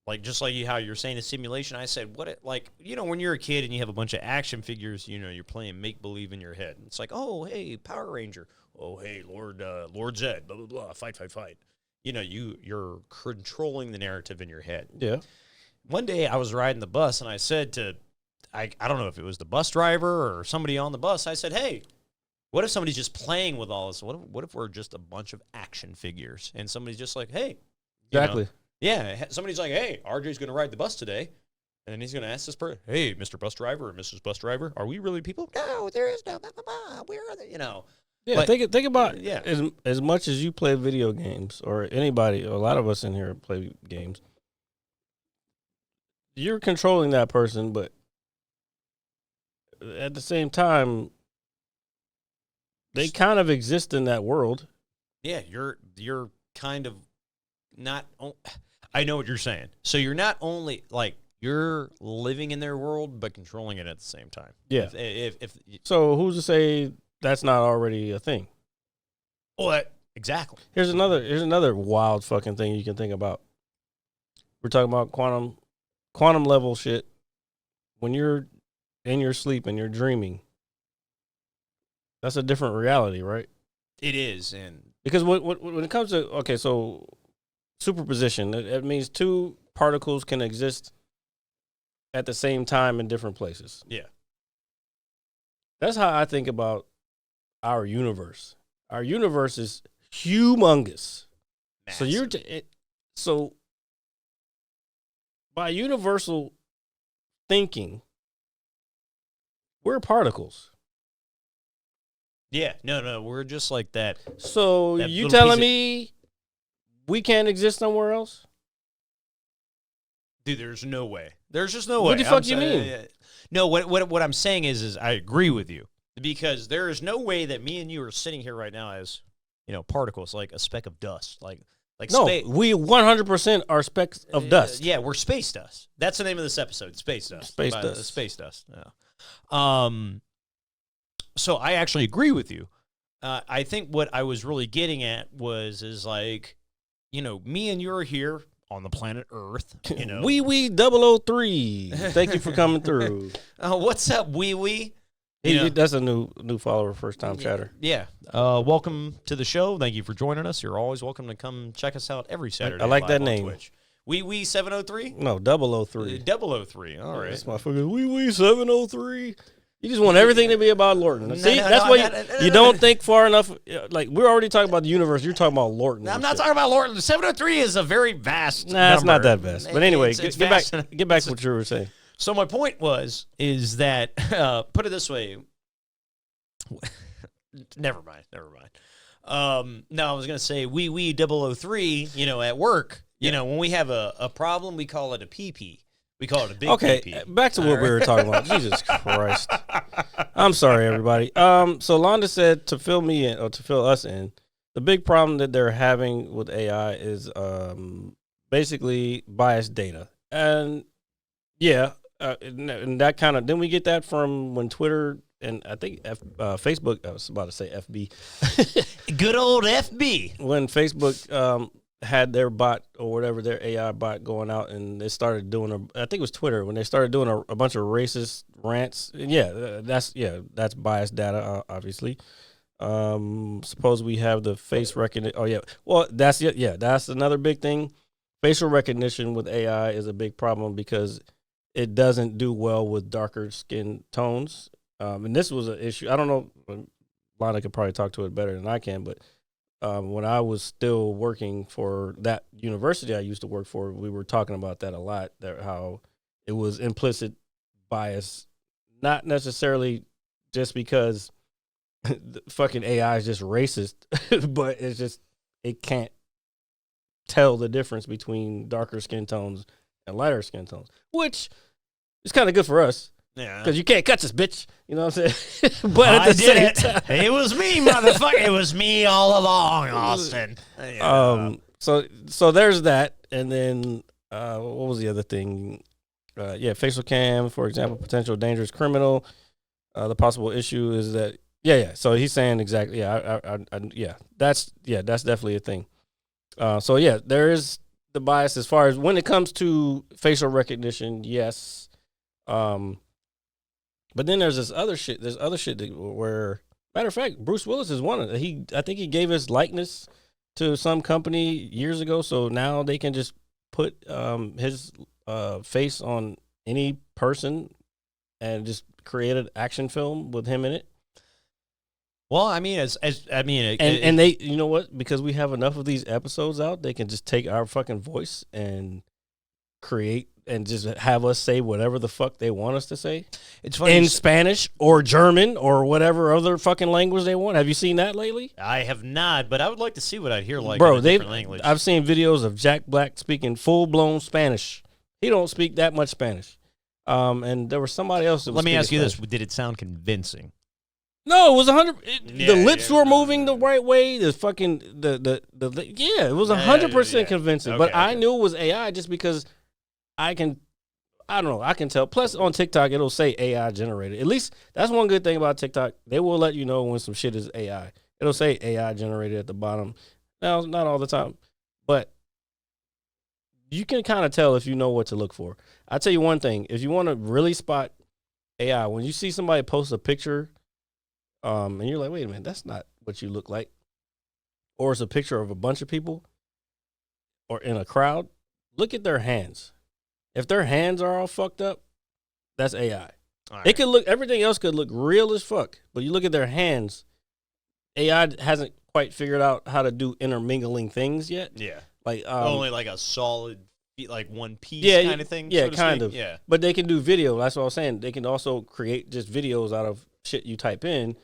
like, just like how you're saying a simulation, I said, when you're a kid and you have a bunch of action figures, you're playing make-believe in your head. It's like, oh, hey, Power Ranger. Oh, hey, Lord Zed, blah, blah, blah, fight. You're controlling the narrative in your head. Yeah. One day I was riding the bus and I said to, I don't know if it was the bus driver or somebody on the bus, I said, hey, what if somebody's just playing with all this? What if we're just a bunch of action figures and somebody's just like, hey. Exactly. Somebody's like, hey, RJ's going to ride the bus today. And then he's going to ask this person, hey, Mr. Bus Driver or Mrs. Bus Driver, are we really people? No, there is no, where are they? Yeah, but, think about as much as you play video games, or anybody, or a lot of us in here play games, you're controlling that person, but at the same time, they kind of exist in that world. Yeah, you're kind of not. I know what you're saying. So you're not only like you're living in their world, but controlling it at the same time. Yeah. If so, who's to say that's not already a thing? What exactly? Here's another wild fucking thing you can think about. We're talking about quantum level shit. When you're in your sleep and you're dreaming, that's a different reality, right? It is, and because when it comes to so superposition, it means two particles can exist at the same time in different places. Yeah, that's how I think about our universe. Our universe is humongous. massive. So by universal thinking, we're particles. Yeah, no, we're just like that. So that you little telling piece me we can't exist somewhere else? Dude, there's no way. There's just no way. What the fuck you mean? No, what I'm saying is I agree with you, because there is no way that me and you are sitting here right now as, particles, like a speck of dust, like no, space. we 100% are specks of dust. Yeah, we're space dust. That's the name of this episode, space dust. Space dust. Space dust. Yeah. So I actually agree with you. I think what I was really getting at is like, me and you are here on the planet Earth. Wee 003. Thank you for coming through. What's up, Wee? That's a new follower, first time chatter. Yeah. Welcome to the show. Thank you for joining us. You're always welcome to come check us out every Saturday. I like live that on name. Twitch. Wee 703? No, 003. 003. All right. This motherfucker, Wee 703. You just want everything to be about Lorton. That's why you don't think far enough. Like, we're already talking about the universe. You're talking about Lorton. I'm not talking about Lorton. 703 is a very vast Nah, it's not number. that vast. But anyway, It's get vast. back to what you were saying. So my point is that, put it this way. Never mind. No, I was going to say Wee 003, at work, when we have a problem, we call it a PP. We call it a big PP. Back to what we were talking about. Jesus Christ. I'm sorry, everybody. So Londa said to fill me in, or to fill us in, the big problem that they're having with AI is basically biased data. And yeah, and that kind of, didn't we get that from when Twitter and I think Facebook. I was about to say FB. Good old FB. When Facebook had their bot or whatever, their AI bot going out, and they started doing I think it was Twitter, when they started doing a bunch of racist rants. And that's biased data, obviously. Suppose we have the face recognition. Oh yeah, well that's another big thing. Facial recognition with AI is a big problem because it doesn't do well with darker skin tones. And this was an issue. I don't know. Lana could probably talk to it better than I can, but when I was still working for that university I used to work for, we were talking about that a lot, that how it was implicit bias, not necessarily just because the fucking AI is just racist, but it's just, it can't tell the difference between darker skin tones and lighter skin tones, which is kind of good for us. Yeah. Because you can't catch us, bitch. You know what I'm saying? But at the same time, it was me, motherfucker. It was me all along, Austin. So there's that. And then what was the other thing? Facial cam, for example, potential dangerous criminal. The possible issue is that, So he's saying exactly, that's definitely a thing. There is the bias as far as when it comes to facial recognition, yes. But then there's this other shit. There's other shit where, matter of fact, Bruce Willis is one of them. I think he gave his likeness to some company years ago, so now they can just put his face on any person and just create an action film with him in it. Well, I mean, and they, you know what? Because we have enough of these episodes out, they can just take our fucking voice and create and just have us say whatever the fuck they want us to say. It's funny in Spanish or German or whatever other fucking language they want. Have you seen that lately? I have not, but I would like to see what I'd hear like Bro, in a different language. I've seen videos of Jack Black speaking full-blown Spanish. He don't speak that much Spanish. And there was somebody else that was Let me ask you Spanish. this. Did it sound convincing? No, it was 100. The lips were moving the right way. The fucking it was 100% convincing. Okay, but I knew it was AI just because I don't know. I can tell. Plus, on TikTok, it'll say AI generated. At least that's one good thing about TikTok. They will let you know when some shit is AI. It'll say AI generated at the bottom. Now, not all the time, but you can kind of tell if you know what to look for. I'll tell you one thing. If you want to really spot AI, when you see somebody post a picture, and you're like, wait a minute, that's not what you look like, or it's a picture of a bunch of people or in a crowd, look at their hands. If their hands are all fucked up, that's AI. All right. It could look, everything else could look real as fuck, but you look at their hands, AI hasn't quite figured out how to do intermingling things yet. Yeah. Like only like a solid, like one piece kind of thing. Yeah, so to kind speak? of. Yeah. But they can do video. That's what I was saying. They can also create just videos out of shit you type in.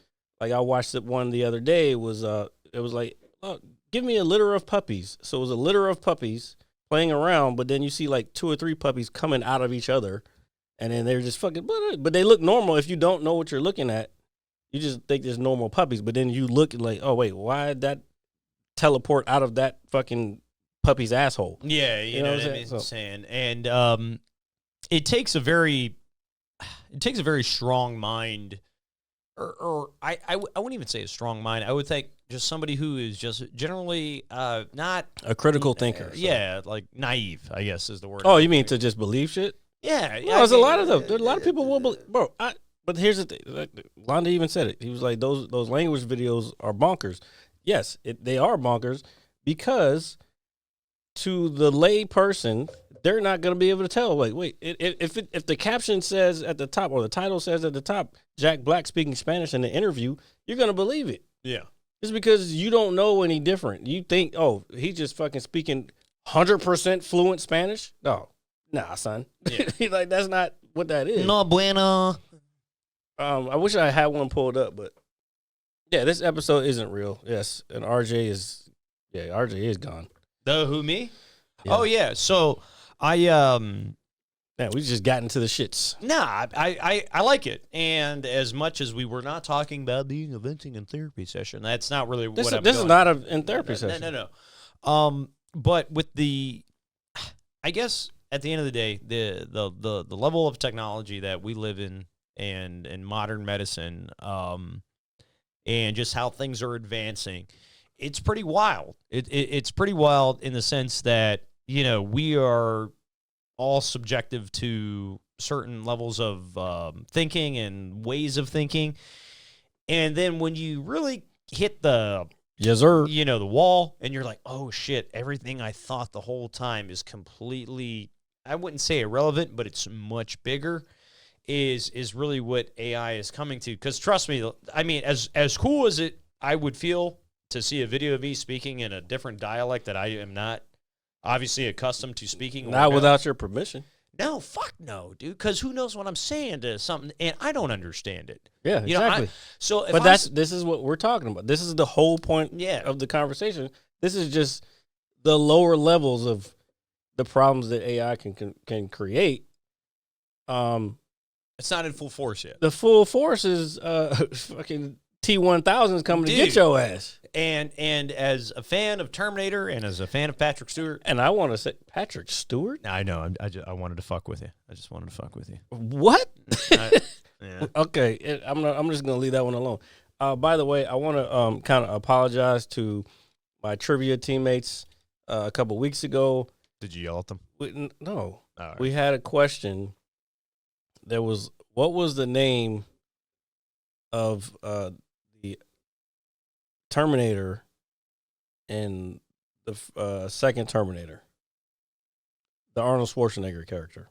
Like I watched one the other day. It was like, oh, give me a litter of puppies. So it was a litter of puppies playing around, but then you see like 2 or 3 puppies coming out of each other, and then they're just fucking, but they look normal. If you don't know what you're looking at, you just think there's normal puppies, but then you look like, oh wait, why did that teleport out of that fucking puppy's asshole? Yeah, you know what I'm saying. And it takes a very strong mind, or I wouldn't even say a strong mind. I would think just somebody who is just generally not A critical thinker. So. Yeah, like naive, I guess is the word. Oh, you mean to just believe shit? Yeah, No, there's a lot of them. There's a lot of people will believe, bro. But here's the thing. Like, Londa even said it. He was like, those language videos are bonkers. Yes, they are bonkers because to the lay person, they're not going to be able to tell. Like, wait, if the caption says at the top or the title says at the top, Jack Black speaking Spanish in the interview, you're going to believe it. Yeah. It's because you don't know any different. You think, oh, he's just fucking speaking 100% fluent Spanish? No. Nah, son. Yeah. Like, that's not what that is. No bueno. I wish I had one pulled up, but yeah, this episode isn't real. Yes, and RJ is gone. The who, me? Yeah. Oh yeah. So I Man, we just got into the shits. Nah, I like it. And as much as we were not talking about being a venting and therapy session, that's not really This what I'm is going. not a in therapy session. No. But with I guess at the end of the day, the level of technology that we live in and modern medicine, and just how things are advancing. It's pretty wild. It's pretty wild in the sense that, we are all subjective to certain levels of thinking and ways of thinking. And then when you really hit the the wall, and you're like, oh shit, everything I thought the whole time is completely, I wouldn't say irrelevant, but it's much bigger, is really what AI is coming to. Because trust me, I mean, as cool as I would feel to see a video of me speaking in a different dialect that I am not obviously accustomed to speaking. Not without your permission. No, fuck no, dude. Because who knows what I'm saying to something, and I don't understand it. Yeah, exactly. This is what we're talking about. This is the whole point of the conversation. This is just the lower levels of the problems that AI can create. It's not in full force yet. The full force is fucking T-1000 is coming to get your ass. And as a fan of Terminator and as a fan of Patrick Stewart. And I want to say, Patrick Stewart? I know. I wanted to fuck with you. I just wanted to fuck with you. What? Yeah. Okay. I'm just going to leave that one alone. By the way, I want to kind of apologize to my trivia teammates a couple weeks ago. Did you yell at them? No. Right. We had a question. What was the name of the Terminator and the second Terminator, the Arnold Schwarzenegger character?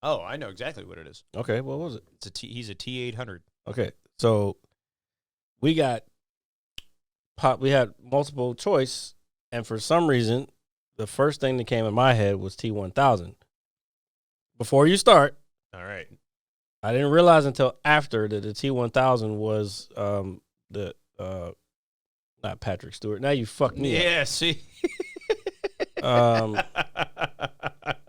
Oh, I know exactly what it is. Okay, what was it? He's a T-800. Okay, so we had multiple choice, and for some reason, the first thing that came in my head was T-1000. Before you start, all right, I didn't realize until after that the T-1000 was not Patrick Stewart. Now you fucked me up. Yeah, see?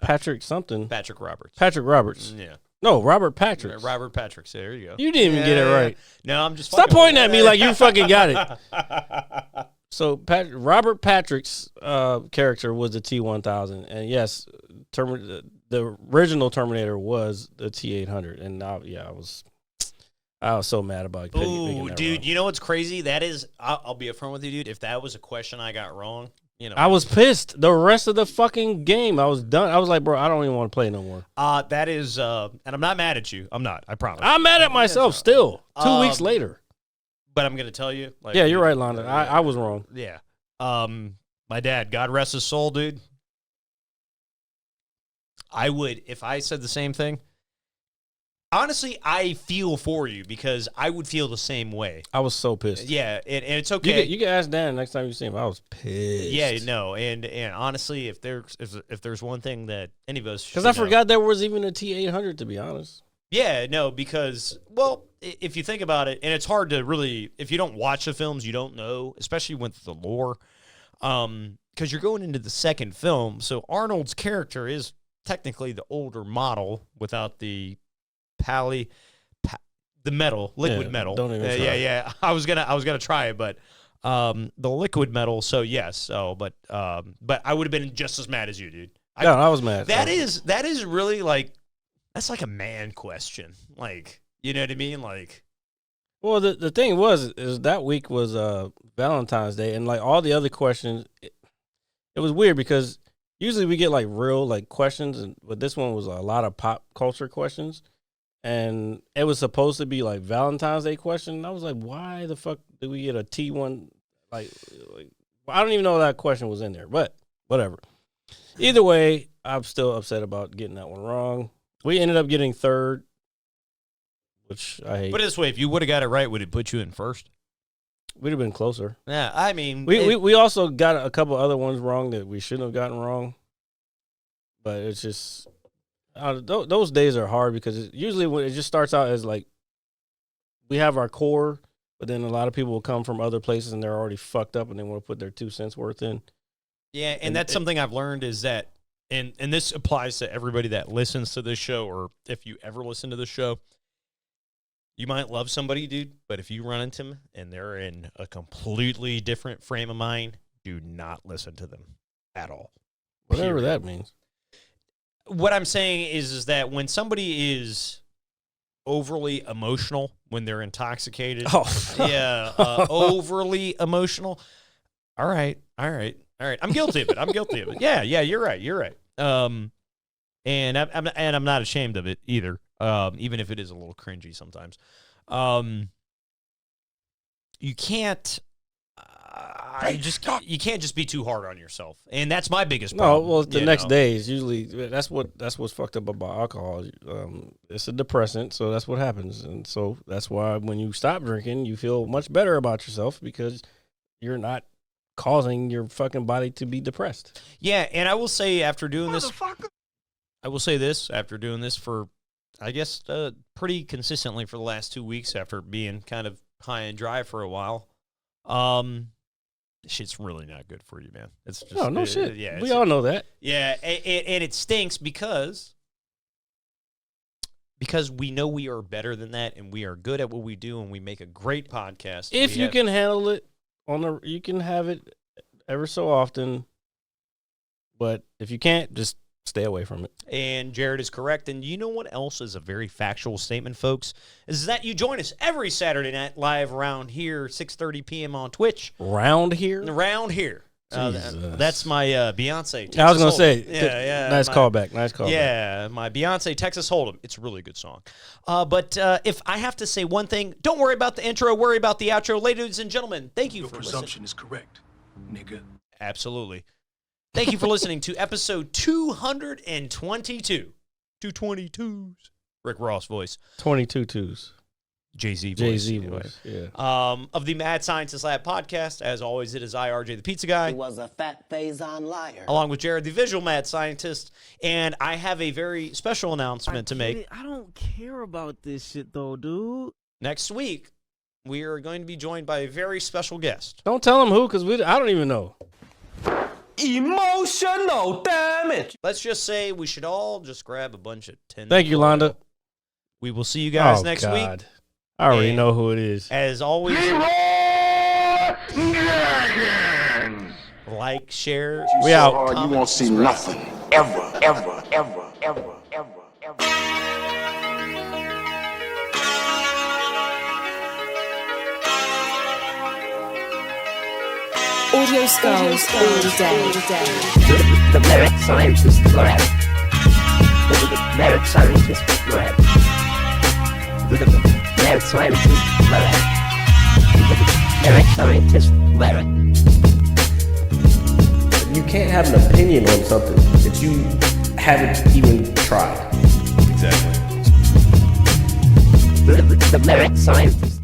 Patrick something. Patrick Roberts. Patrick Roberts. Yeah. No, Robert Patrick. Robert Patrick. There you go. You didn't even get it right. No, I'm just Stop pointing at me like you fucking got it. So Robert Patrick's character was the T-1000. And yes, the original Terminator was the T-800. And I was so mad about it. Oh, dude, you know what's crazy? That is, I'll be upfront with you, dude. If that was a question I got wrong, I was pissed. The rest of the fucking game, I was done. I was like, bro, I don't even want to play no more. That is, and I'm not mad at you. I'm not. I promise. I'm mad at myself still. 2 weeks later. But I'm gonna tell you. Like, yeah, you're right, Londa. I was wrong. Yeah. My dad, God rest his soul, dude. I would, if I said the same thing. Honestly, I feel for you because I would feel the same way. I was so pissed. Yeah, and it's okay. You can ask Dan next time you see him. I was pissed. Yeah, no, and honestly, if there's one thing that any of us, because I forgot there was even a T-800, to be honest. Yeah, no, because if you think about it, and it's hard to really, if you don't watch the films, you don't know, especially with the lore, because you're going into the second film. So Arnold's character is technically the older model without the liquid metal. Don't even try. Yeah. I was gonna try it, but the liquid metal. So yes. but I would have been just as mad as you, dude. I was mad. That is really like, that's like a man question. Like, you know what I mean? Like, well, the thing is that week was Valentine's Day, and like all the other questions, it was weird because usually we get like real like questions, but this one was a lot of pop culture questions. And it was supposed to be like Valentine's Day question. And I was like, why the fuck did we get a T1? Like, I don't even know that question was in there, but whatever. Either way, I'm still upset about getting that one wrong. We ended up getting third, which I hate. Put it this way, if you would have got it right, would it put you in first? We'd have been closer. Yeah, I mean. We also got a couple other ones wrong that we shouldn't have gotten wrong. But it's just... those days are hard because usually when it just starts out as like we have our core, but then a lot of people will come from other places and they're already fucked up and they want to put their 2 cents worth in. Yeah, and that's something I've learned is that, and this applies to everybody that listens to this show, or if you ever listen to the show, you might love somebody, dude, but if you run into them and they're in a completely different frame of mind, do not listen to them at all. Whatever that means. What I'm saying is that when somebody is overly emotional when they're intoxicated. Oh. Yeah, overly emotional. All right. I'm guilty of it. Yeah, you're right. And I'm not ashamed of it either. Even if it is a little cringy sometimes. You can't you can't just be too hard on yourself. And that's my biggest problem. No, well, the next day is usually that's what's fucked up about alcohol. It's a depressant, so that's what happens. And so that's why when you stop drinking, you feel much better about yourself because you're not causing your fucking body to be depressed. Yeah, and I will say after doing this for I guess pretty consistently for the last 2 weeks after being kind of high and dry for a while. Shit's really not good for you, man. It's just no shit. Yeah, we all know that. Yeah, and it stinks because we know we are better than that, and we are good at what we do, and we make a great podcast. If you can handle it you can have it ever so often, but if you can't, just stay away from it. And Jared is correct. And you know what else is a very factual statement, folks? Is that you join us every Saturday night live around here, 6:30 p.m. on Twitch. Around here? Around here. That's my Beyonce. Texas I was going to say, yeah. Nice callback. Yeah, my Beyonce Texas Hold'em. It's a really good song. But if I have to say one thing, don't worry about the intro, worry about the outro. Ladies and gentlemen, thank you for listening. Your presumption is correct, nigga. Absolutely. Thank you for listening to episode 222. 222s. Rick Ross voice. 22 twos. Jay-Z voice. Yeah. Of the Mad Scientist Lab podcast. As always, it is I, RJ, the pizza guy. He was a fat Faison liar. Along with Jared, the visual mad scientist. And I have a very special announcement to make. I don't care about this shit, though, dude. Next week, we are going to be joined by a very special guest. Don't tell him who, because I don't even know. Emotional damage. Let's just say we should all just grab a bunch of 10. Thank you, Londa. We will see you guys next week. I already know who it is. As always, like, share. We out. Hard, you won't see nothing. Ever. Audio Skulls all day. The merit scientist lab. The merit scientist lab. The merit scientist lab. The merit scientist lab. You can't have an opinion on something that you haven't even tried. Exactly. The merit scientist.